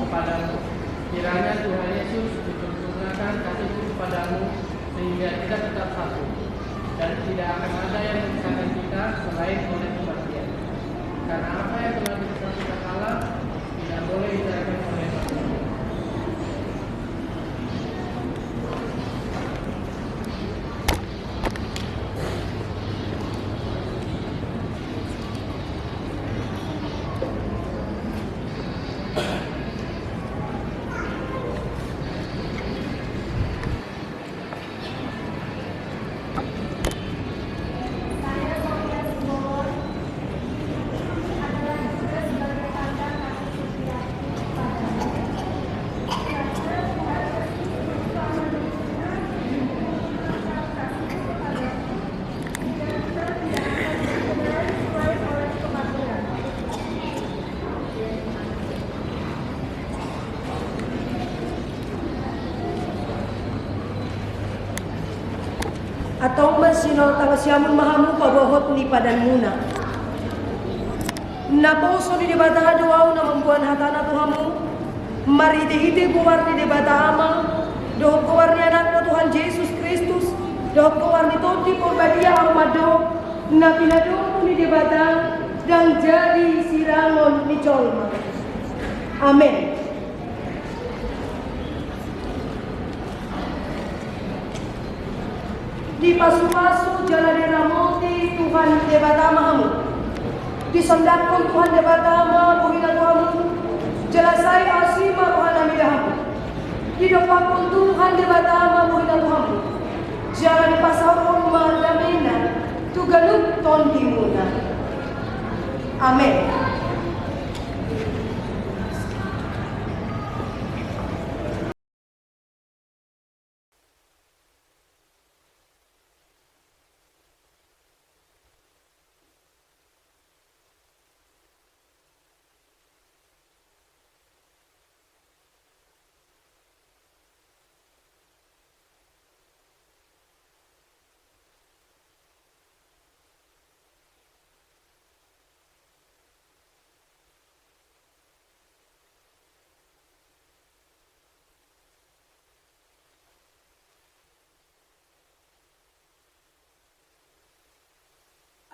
[SPEAKER 8] kepadamu. Kiranya Tuhan Yesus dipergunakan kasihku kepadamu sehingga kita tetap satu dan tidak akan ada yang memisahkan kita selain oleh kematian. Karena apa yang telah ditetapkan Allah tidak boleh diserahkan oleh manusia.
[SPEAKER 6] Atau masino tangasiamun mahamu pabohot ni padan muna. Naposo di debata doau na membuan hatana Tuhamu. Mari dihiti kuwar di debata ama. Doh kuwar ni anak Tuhan Yesus Kristus. Doh kuwar ni tonti porbadia armado. Na pinado ni debata dan jadi sirangon ni colma. Amin. Di pasu-pasu jalan ramoti Tuhan debata mahamu. Disendakkan Tuhan debata mahamu buhina Tuhamu. Jelasai asima Tuhan amidahamu. Didopakkan Tuhan debata mahamu buhina Tuhamu. Jalan di pasar rumah damena tugaluk ton dimuna. Amin.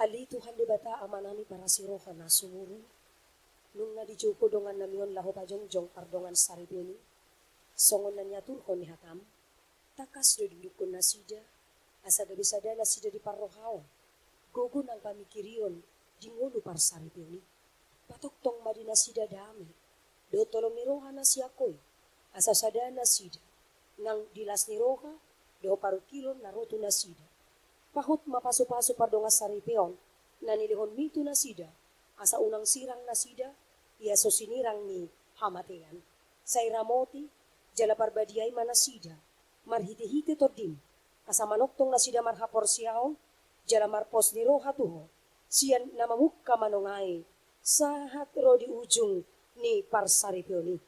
[SPEAKER 6] Ali Tuhan debata amanami para sirohan na sumuru. Nung nadijuko dongan namion laho pajongjong pardongan saripini. Songon na niya turkon ni hatam. Takas do dudukon na sida. Asa da bisada na sida di parrohao. Gogo ng pamikirion. Dingolo par saripini. Patoktong madina sida dami. Do tolong ni roha na siyakoy. Asa sada na sida. Nang dilas ni roha. Do parukilon na roto na sida. Pahot mapaso-paso pardonga saripeon, nanilihon mito na sida, asa unang sirang na sida, iya so sinirang ni hamatean. Sa iramoti, jala parbadiyay manasida, marhiti-hiti tordim, asa manoktong na sida marhapor siyaon, jala marpos ni roha tuho, siyan namamukka manongay, sahat ro di ujung ni parsaripeoni.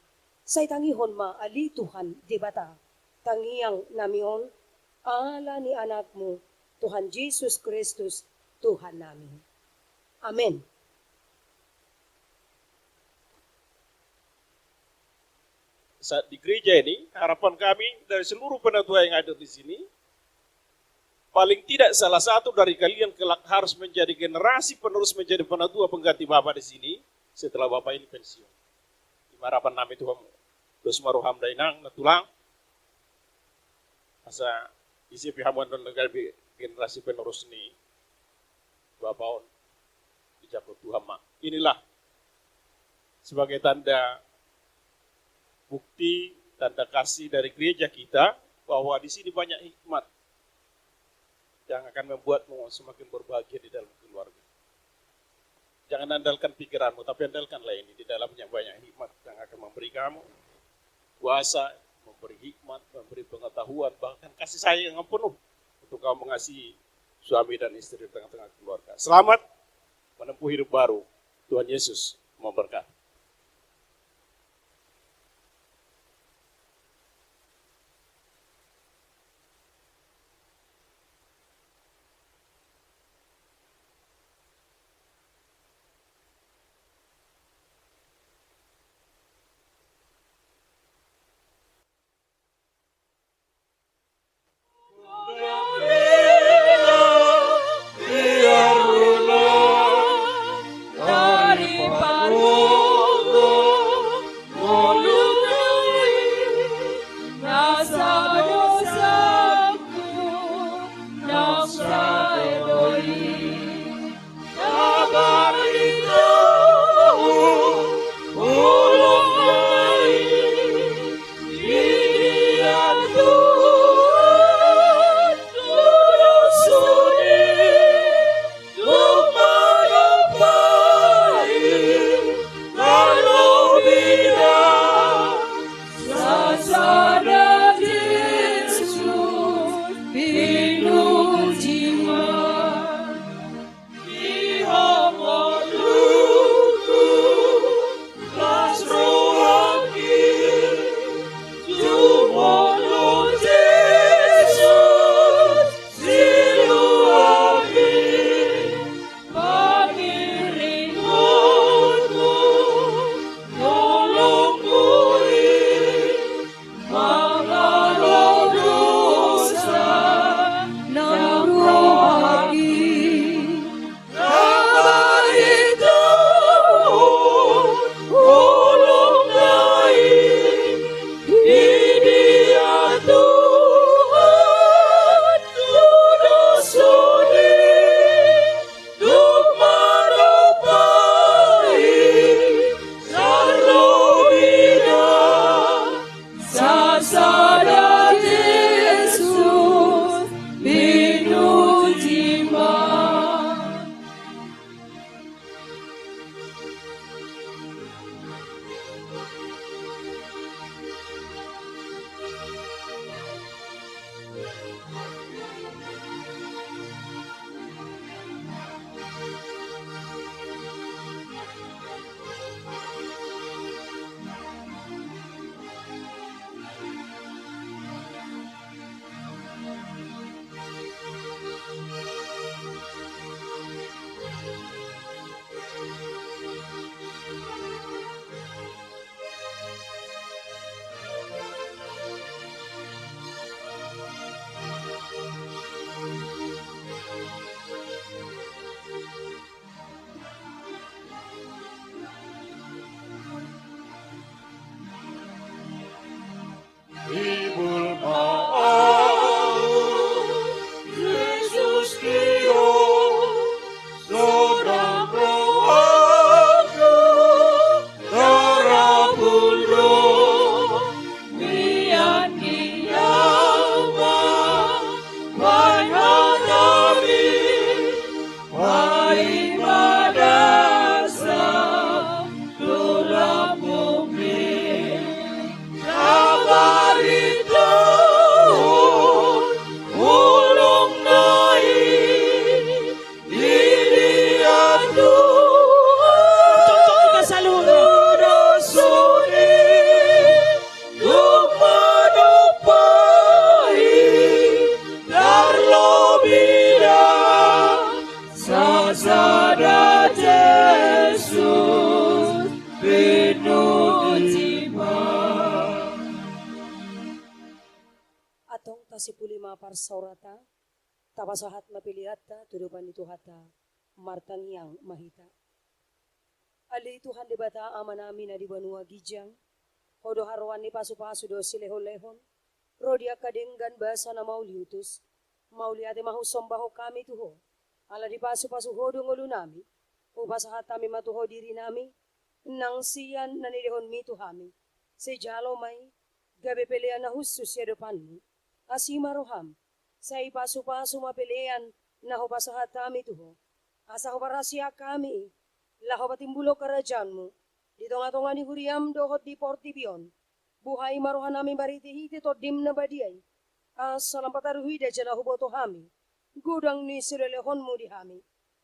[SPEAKER 6] Sa itangihon maali Tuhan debata, tangiyang namion, ala ni anakmu, Tuhan Yesus Kristus, Tuhan namin. Amen.
[SPEAKER 10] Saat di gereja ini, harapan kami dari seluruh penatua yang ada di sini, paling tidak salah satu dari kalian kelak harus menjadi generasi penerus menjadi penatua pengganti Bapak di sini setelah Bapak ini pensiun. Di harapan kami Tuhan, dos maruham dainang natulang, asa isi pihamuan dan negara generasi penerus ini Bapak dijago Tuhan mak. Inilah sebagai tanda bukti, tanda kasih dari gereja kita bahwa di sini banyak hikmat yang akan membuatmu semakin berbahagia di dalam keluarga. Jangan andalkan pikiranmu, tapi andalkanlah ini. Di dalamnya banyak hikmat yang akan memberi kamu kuasa, memberi hikmat, memberi pengetahuan, bahkan kasih sayang yang penuh untuk kamu mengasihi suami dan istri di tengah-tengah keluarga. Selamat menempuh hidup baru. Tuhan Yesus memberkati.
[SPEAKER 6] Tasipulima parsaurata, tapasahat mapiliata, tudupan itu hata, martang yang mahita. Ali Tuhan di bata ama namin na di banua gijang, hodo haruan ni pasu-pasu do silehon-lehon, rodia kadenggan basa na mauliutus, mauliate mahusombaho kami tuho, ala di pasu-pasu hodo ngulu nami, upasahat kami matuho diri nami, nang siyan nanilehon mi tuhami, sejalo may, gabi pelean na husus ya depanmu, asima roham, sa ipasu-pasu mapelean na hupasahat kami tuho, asa huparasya kami, laho batimbulo karajanmu, di tonga-tonga ni huriam dohot di portibion, buhay maruhan namin baritihiti to dim na badiay, salam pataruhi da jana huboto hami, gudang ni silelehonmu di hami,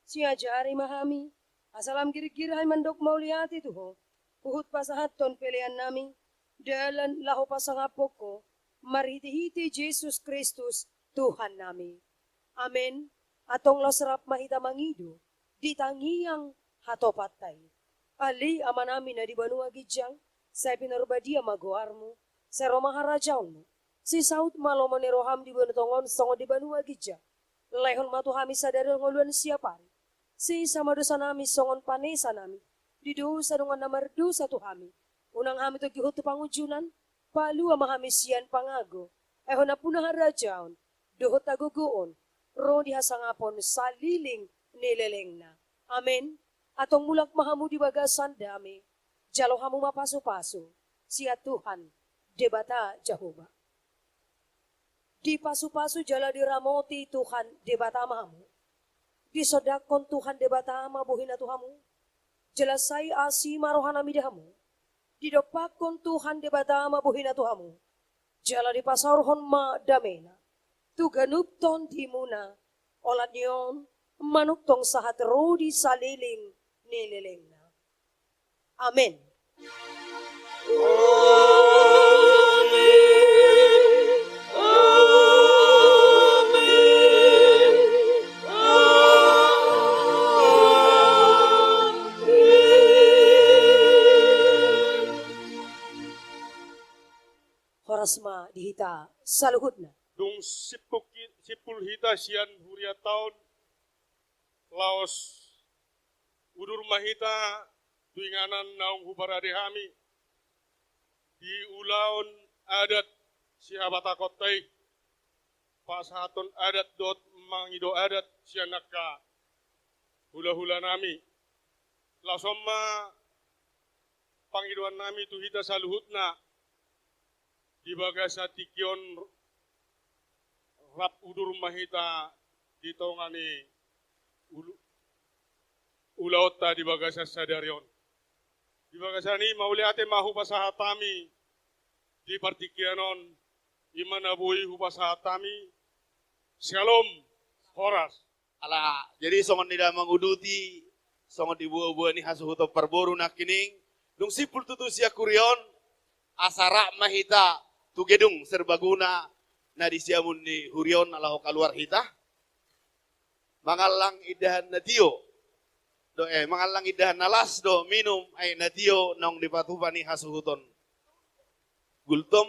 [SPEAKER 6] siya jari mahami, asalam girigir hay mandok mauliati tuho, puhut pasahat ton pilihan nami, dalan laho pasangapok ko, marihiti-hiti Jesus Kristus, Tuhan nami. Amen. Atong lasrap mahita mangido, ditangiang hatopatay. Ali ama namin na di banua gidyang, sa pinarbadia magoarmo, sa romaharajaw mo, si saut malo maniroham di banutongon songo di banua gidya, lehon matuhami sa daril nguluan siapari, si sama dosa nami songon panesa nami, di dosa dungan namardu sa tuhami, unang hami to gihut tu pangujunan, palu amahami siyan pangago, ehon na punah harajaon, dohot tagugoon, ro dihasangapon saliling nileleng na. Amen. Atong mulak mahamu di bagasan dami, jalo hamu mapaso-paso, siya Tuhan, debata Jehovah. Di paso-paso jala diramoti Tuhan, debata mahamu. Di sodakon Tuhan, debata mabuhin na Tuhamu. Jelasay asi marohanami dahamu. Di dopakon Tuhan, debata mabuhin na Tuhamu. Jala di pasarhon ma damena. Tuganupton di muna, olat niyon, manuktong sahat rodi saliling nilileng na. Amen. Horasma dihita saluhut na.
[SPEAKER 2] Dung sipul hita sian huria taon laos udur mahita tuinganan naung hubarade hami di ulaon adat sihabata kotai pasahaton adat dot mangido adat sianaka hula-hula nami lasomma pangiduan nami tu hita saluhutna di bagasa tikion rap udur mahita di tongani ulaota di bagasa sadarion. Di bagasa ni mauliate mahu pasahatami di partikianon iman abui hupasahatami shalom horas.
[SPEAKER 11] Ala jadi songon nida manguduti songon di buah-buah ni hasuhuto perboru nakining dung sipul tutu sia kurion asara mahita tu gedung serbaguna na di siamun ni hurion alaho kaluar hita mangalang idahan natio do mangalang idahan nalas do minum ay natio nong dipatupani hasuhuton gultom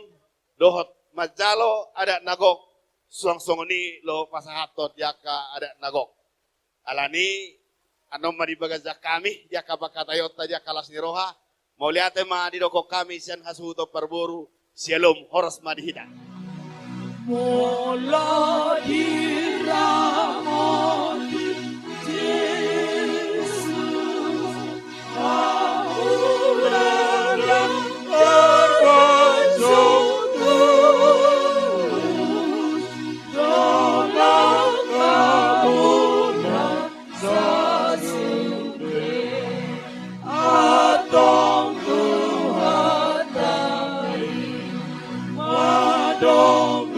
[SPEAKER 11] dohot majalo ada nagok song-songoni lo pasahatot yaka ada nagok alani anom madibagaza kami yaka bakatayota yaka las niroha mauliate ma didoko kami sian hasuhuto perboru shalom horas madihida
[SPEAKER 12] Mola diramati Yesus, auran yang terbentuk tulus dalam kemuliaan sasude atong Tuhan dari madong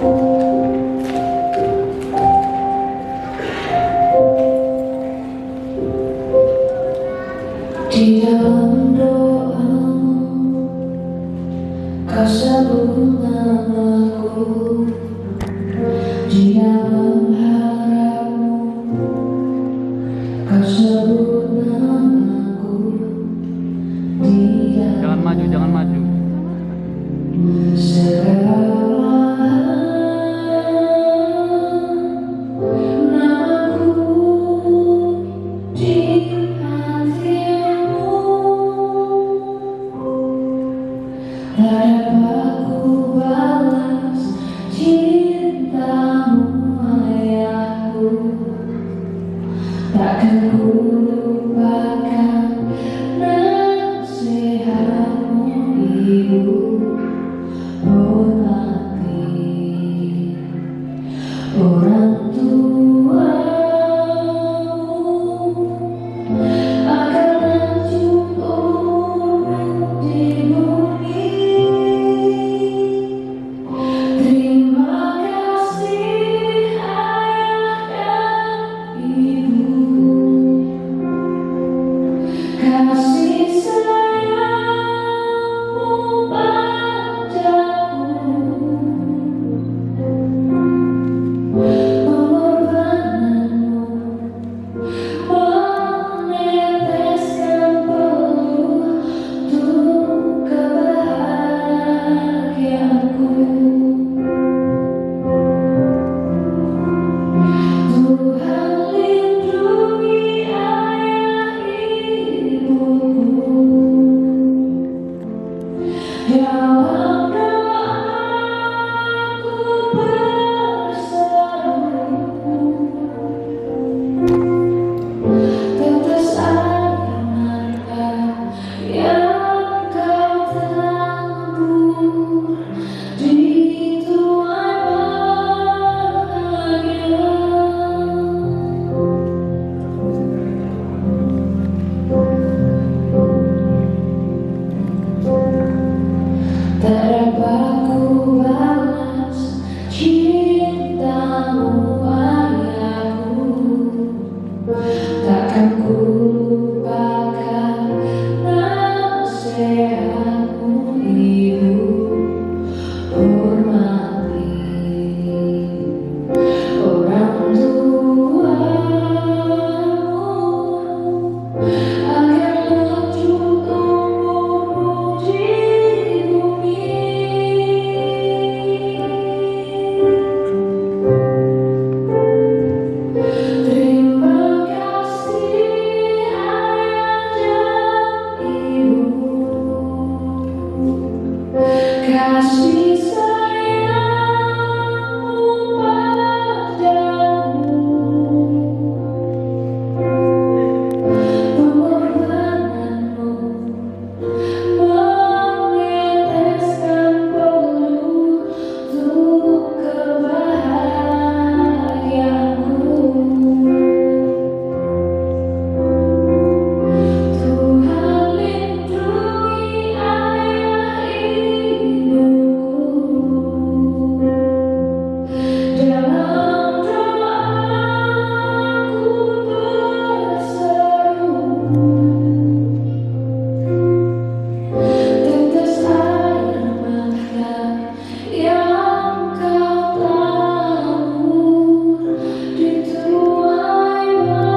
[SPEAKER 7] Di dalam doamu, kau sebut namaku. Di dalam harapmu, kau sebut namaku.
[SPEAKER 9] Jangan maju, jangan maju.
[SPEAKER 7] Takkan ku lupakan nasihatmu, Ibu. Hormati orang tuamu agar lanjut umur di bumi. Terima kasih ayah dan ibu, kasih sayangmu padaku, pengorbananmu meneteskan peluh untuk kebahagiaanku. Tuhan lindungi ayah ibuku, dalam doaku berseru, tetes air mata yang kau tabur di tuai bahagia. Tak dapat ku balas cintamu ayahku, takkan ku lupakan nasihatmu, Ibu. Hormati orang tuamu agar lanjut umurmu di bumi. Terima kasih ayah dan ibu, kasih sayangmu padamu, pengorbananmu meneteskan peluh untuk kebahagiaanku. Tuhan lindungi ayah ibuku, dalam doaku berseru, tetes air mata yang kau tabur di tuai bahagia.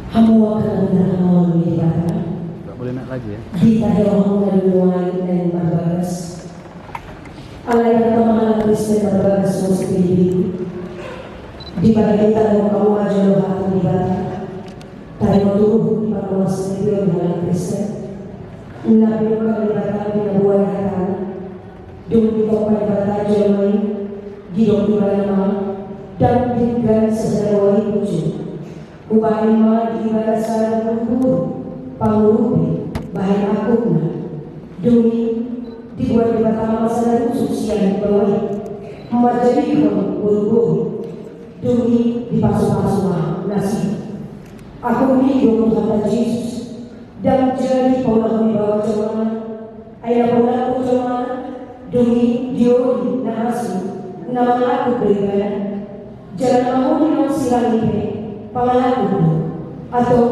[SPEAKER 6] Hamu akan berhamal di barat,
[SPEAKER 9] Gak boleh naik lagi ya.
[SPEAKER 6] kita doang dan nuai dan berbagas. Alay na pamahalang Kristen berbagas mo sa Pilipino. Di pagkakita mo kamu aja lo hatang di barat. Tayo matulog di pagkawas ng Pilipino halang Kristen. Labi mo kang libatan pinabuhay hatan. Doon di ko palibatan Jeremy, gidong di malamang, dan tinggal sa dalawang puso. Ubahin mga di ibalasal ng puro, pangurupi, bahan akuna demi dibuat di batang masalah khusus yang dibawahi menjadi buru-buru demi dipasuh-pasuh nasi. Aku hidup Tuhan Yesus dan jadi pola membawa cuman ayah pola cuman demi diori nasi nama aku berikan jangan mau yang silang ini pangalaku atau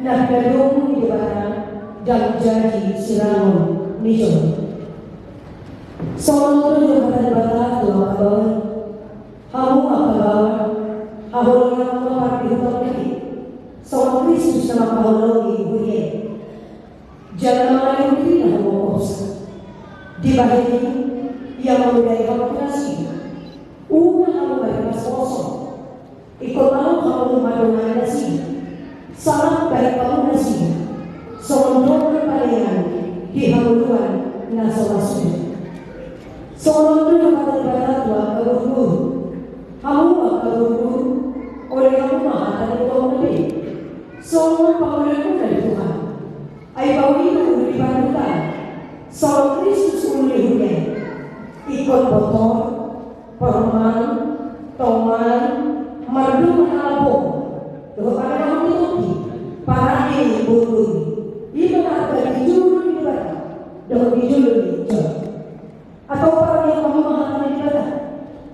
[SPEAKER 6] nak gadung di batang dan jadi silang niso. Soalnya juga kata batang tuh apa kamu apa awal yang mau pergi lagi. Soal Kristus nama Paulus ibunya. Jangan malah tidak mengurus. Di bawah ini yang memudai demokrasi. Kamu berikan kosong. Ikut kamu madongan nasi. Salam baik kamu nasi. Soal kepalian di haluan nasional. Soal kata tua kabur. Kamu kabur oleh kamu maha dan kamu lebih. Soal Paulus dari Tuhan. Ayah itu dibantukan. Soal Kristus mulihnya. Ikut botol, perman, toman, madu menalapo. Tuhan kamu itu para ini bulu. Ini berarti dijulur di badan. Dengan dijulur di jauh. Atau para yang kamu maha di badan.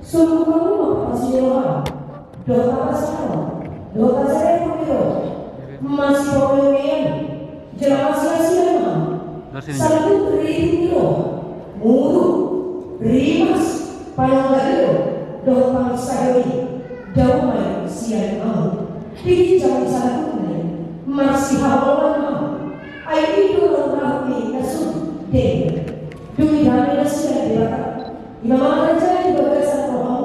[SPEAKER 6] Suruh kamu masih orang. Doa pasal, doa saya pun masih boleh jelas sia-sia satu rindu muru rimas panggil doa pasal ini damai siang mau di jam satu ini masih hawalan mau air itu orang ini nasib deh demi damai siang di belakang imam aja juga besar mau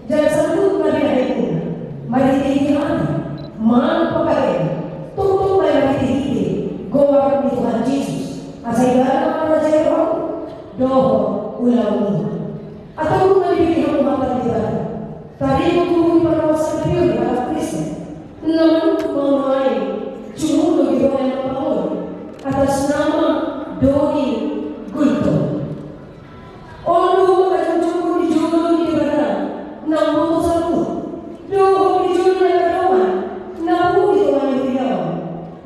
[SPEAKER 6] jangan satu kali itu mari tinggal mana pakai tutup mari tinggi goa di Tuhan Yesus asal mana saya doa ulang atau mari kita mata kita tadi waktu pada masa itu pada Kristus namun mengenai cuma bagi doa yang Paul atas nama Doni Gulto orang akan cukup dijual di mana namun satu doa dijual di mana namun dijual di mana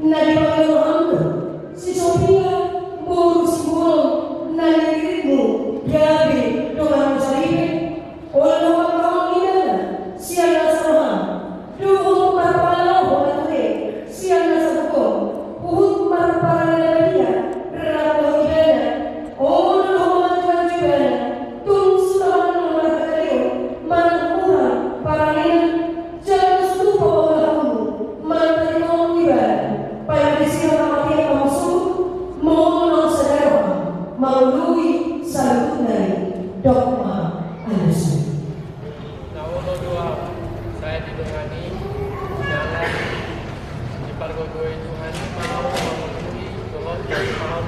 [SPEAKER 6] nari pakai orang si Sofia buruk si buruk nari dirimu jadi doa mencari orang ini siapa sama doa marpala orang ini siapa satu uhud marpala dia rata dia orang juga tung selama mereka manpura para ini jangan lupa kamu mantan dia pada disiapkan dia masuk mau saudara melalui salutnya dogma Alus.
[SPEAKER 8] Namun doa saya didengarkan dalam dipergogoi Tuhan mau memenuhi doa dan mau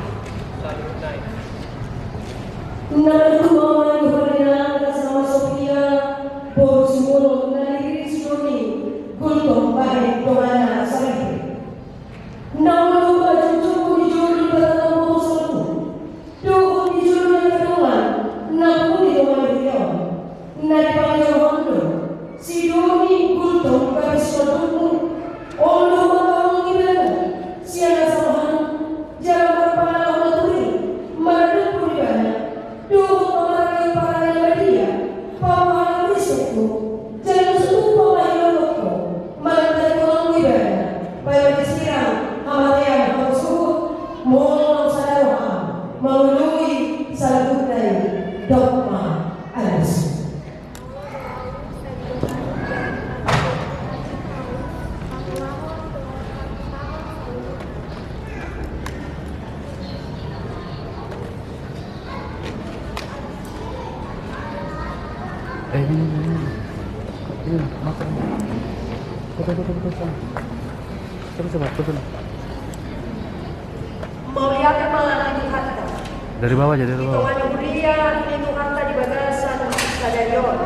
[SPEAKER 8] salutnya.
[SPEAKER 6] Namun mau kepada sama Sofia Bosmolo dari Sydney Gultom baik doa saya. Namun baju cukup dijual pada nomor satu. Doa dijual kedua. Namun di doa dia. Nari panggil Hondo. Si Doni Gultom bagi suatu Hondo bakal gimana? Siapa sama jangan berpala Hondo turi. Madu pun gimana? Doa para dia. Paman Kristu. Jangan lupa wahai Loko. Mantan orang gimana? Pada disiram. Amatnya maksud mohon saudara melalui salutnya dogma Alus.
[SPEAKER 9] Ini makan. Betul. Coba.
[SPEAKER 6] Melihat mana itu kata.
[SPEAKER 9] Dari bawah aja, dari bawah.
[SPEAKER 6] Tuhan mulia itu kata di bagasan stadion.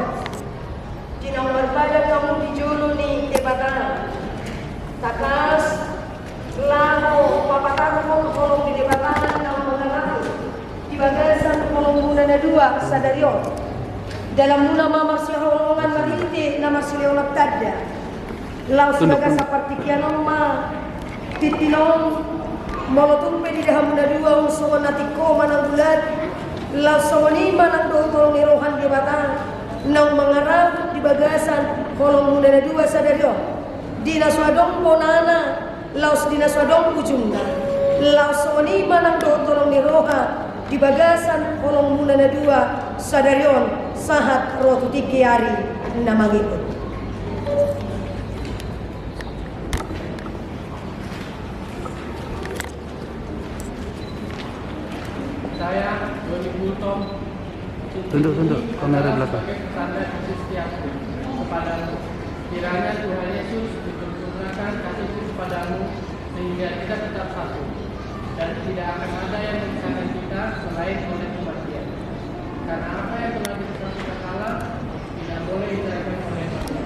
[SPEAKER 6] Jika berpada kamu dijulu nih ke batang. Takas lalu papataru kolong di debatan nama mengenal di bagasan kolong muna dua sadarion dalam muna mama siholongan marinte nama sileolap tada lalu sebagai seperti kianom ma titinong molotong di dalam muna dua unsur natiko manang bulat lalu sawani manang dotol nirohan debatan nang mengarah di bagasan kolong muna dua sadarion dina swadong ponana laos dina swadong ujungna laos sawani manang dotol niroha di bagasan kolong muna dua sadarion sahat rotu tiki hari namangikut.
[SPEAKER 8] Saya Doni Gultom
[SPEAKER 9] Tunduk kamera belakang.
[SPEAKER 8] Tanda kasih setiapku kepadamu. Kiranya Tuhan Yesus dipersembahkan kasihku kepadamu sehingga kita tetap satu dan tidak akan ada yang memisahkan kita selain oleh kematian. Karena apa yang telah ditetapkan Allah tidak boleh diceraikan oleh manusia.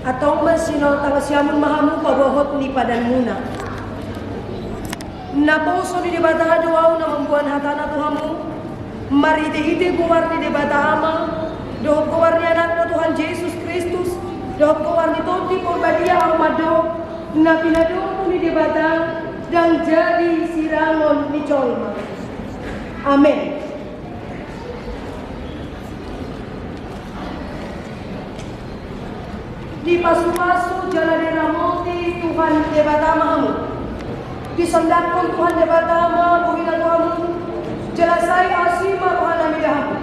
[SPEAKER 6] Atau masino tangasiamun mahamu pabohot ni padan muna. Naposo ni debata doau na membuan hatana Tuhamu. Mari ite kuwar ni debata ama. Dohot kuwar ni anak Tuhan Yesus Kristus. Dohot kuwar ni tonti porbadia amado. Na pinado ni debata dan jadi sirangon ni colma. Amin. Di pasu-pasu jalan ramoti Tuhan debata mahamu. Disendakkan Tuhan debata ma buhina Tuhanmu. Jelasai asima Tuhan amidahamu.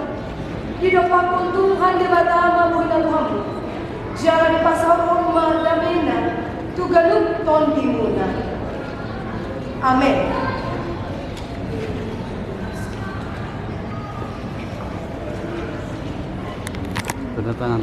[SPEAKER 6] Didopakkan Tuhan debata ma buhina Tuhanmu. Jalan di pasar rumah damena tugaluk ton timuna. Amin.
[SPEAKER 9] Tanda tangan.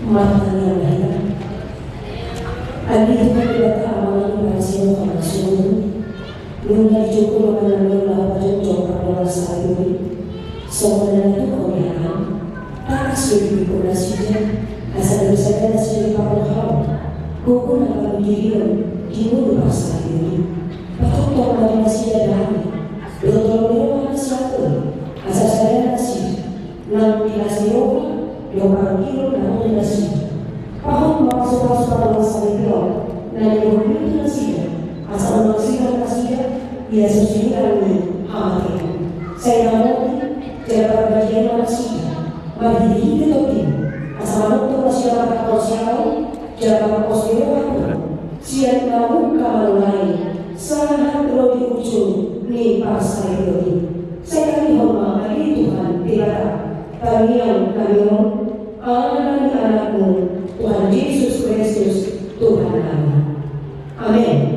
[SPEAKER 6] Maafkan yang lain. Andi Tuhan tidak keamanan rahasia Muhammad Rasul. Mengenai cukup mengenai bahwa cocok pada saat ini. Sebenarnya itu kemuliaan. Tak sulit dikurasinya. Asal bersadar dari para hal. Hukum akan dirimu di mulut pasal ini. Patut orang masih ada hari. Betul-betul masih ada. Asal saya masih. Nanti kasih orang kilo namun nasi. Paham masuk pada masa itu. Nanti orang itu nasi. Asal manusia nasi dia sesuai dengan hati. Saya mau jaga bagian manusia. Bagi hidup ini. Asal untuk masyarakat sosial jaga posisi siap namun kawan lain. Sangat perlu diucul nih pasal ini. Saya dihormat bagi Tuhan tidak. Kalian anak-anakmu Tuhan Yesus Kristus Tuhan kami. Amin.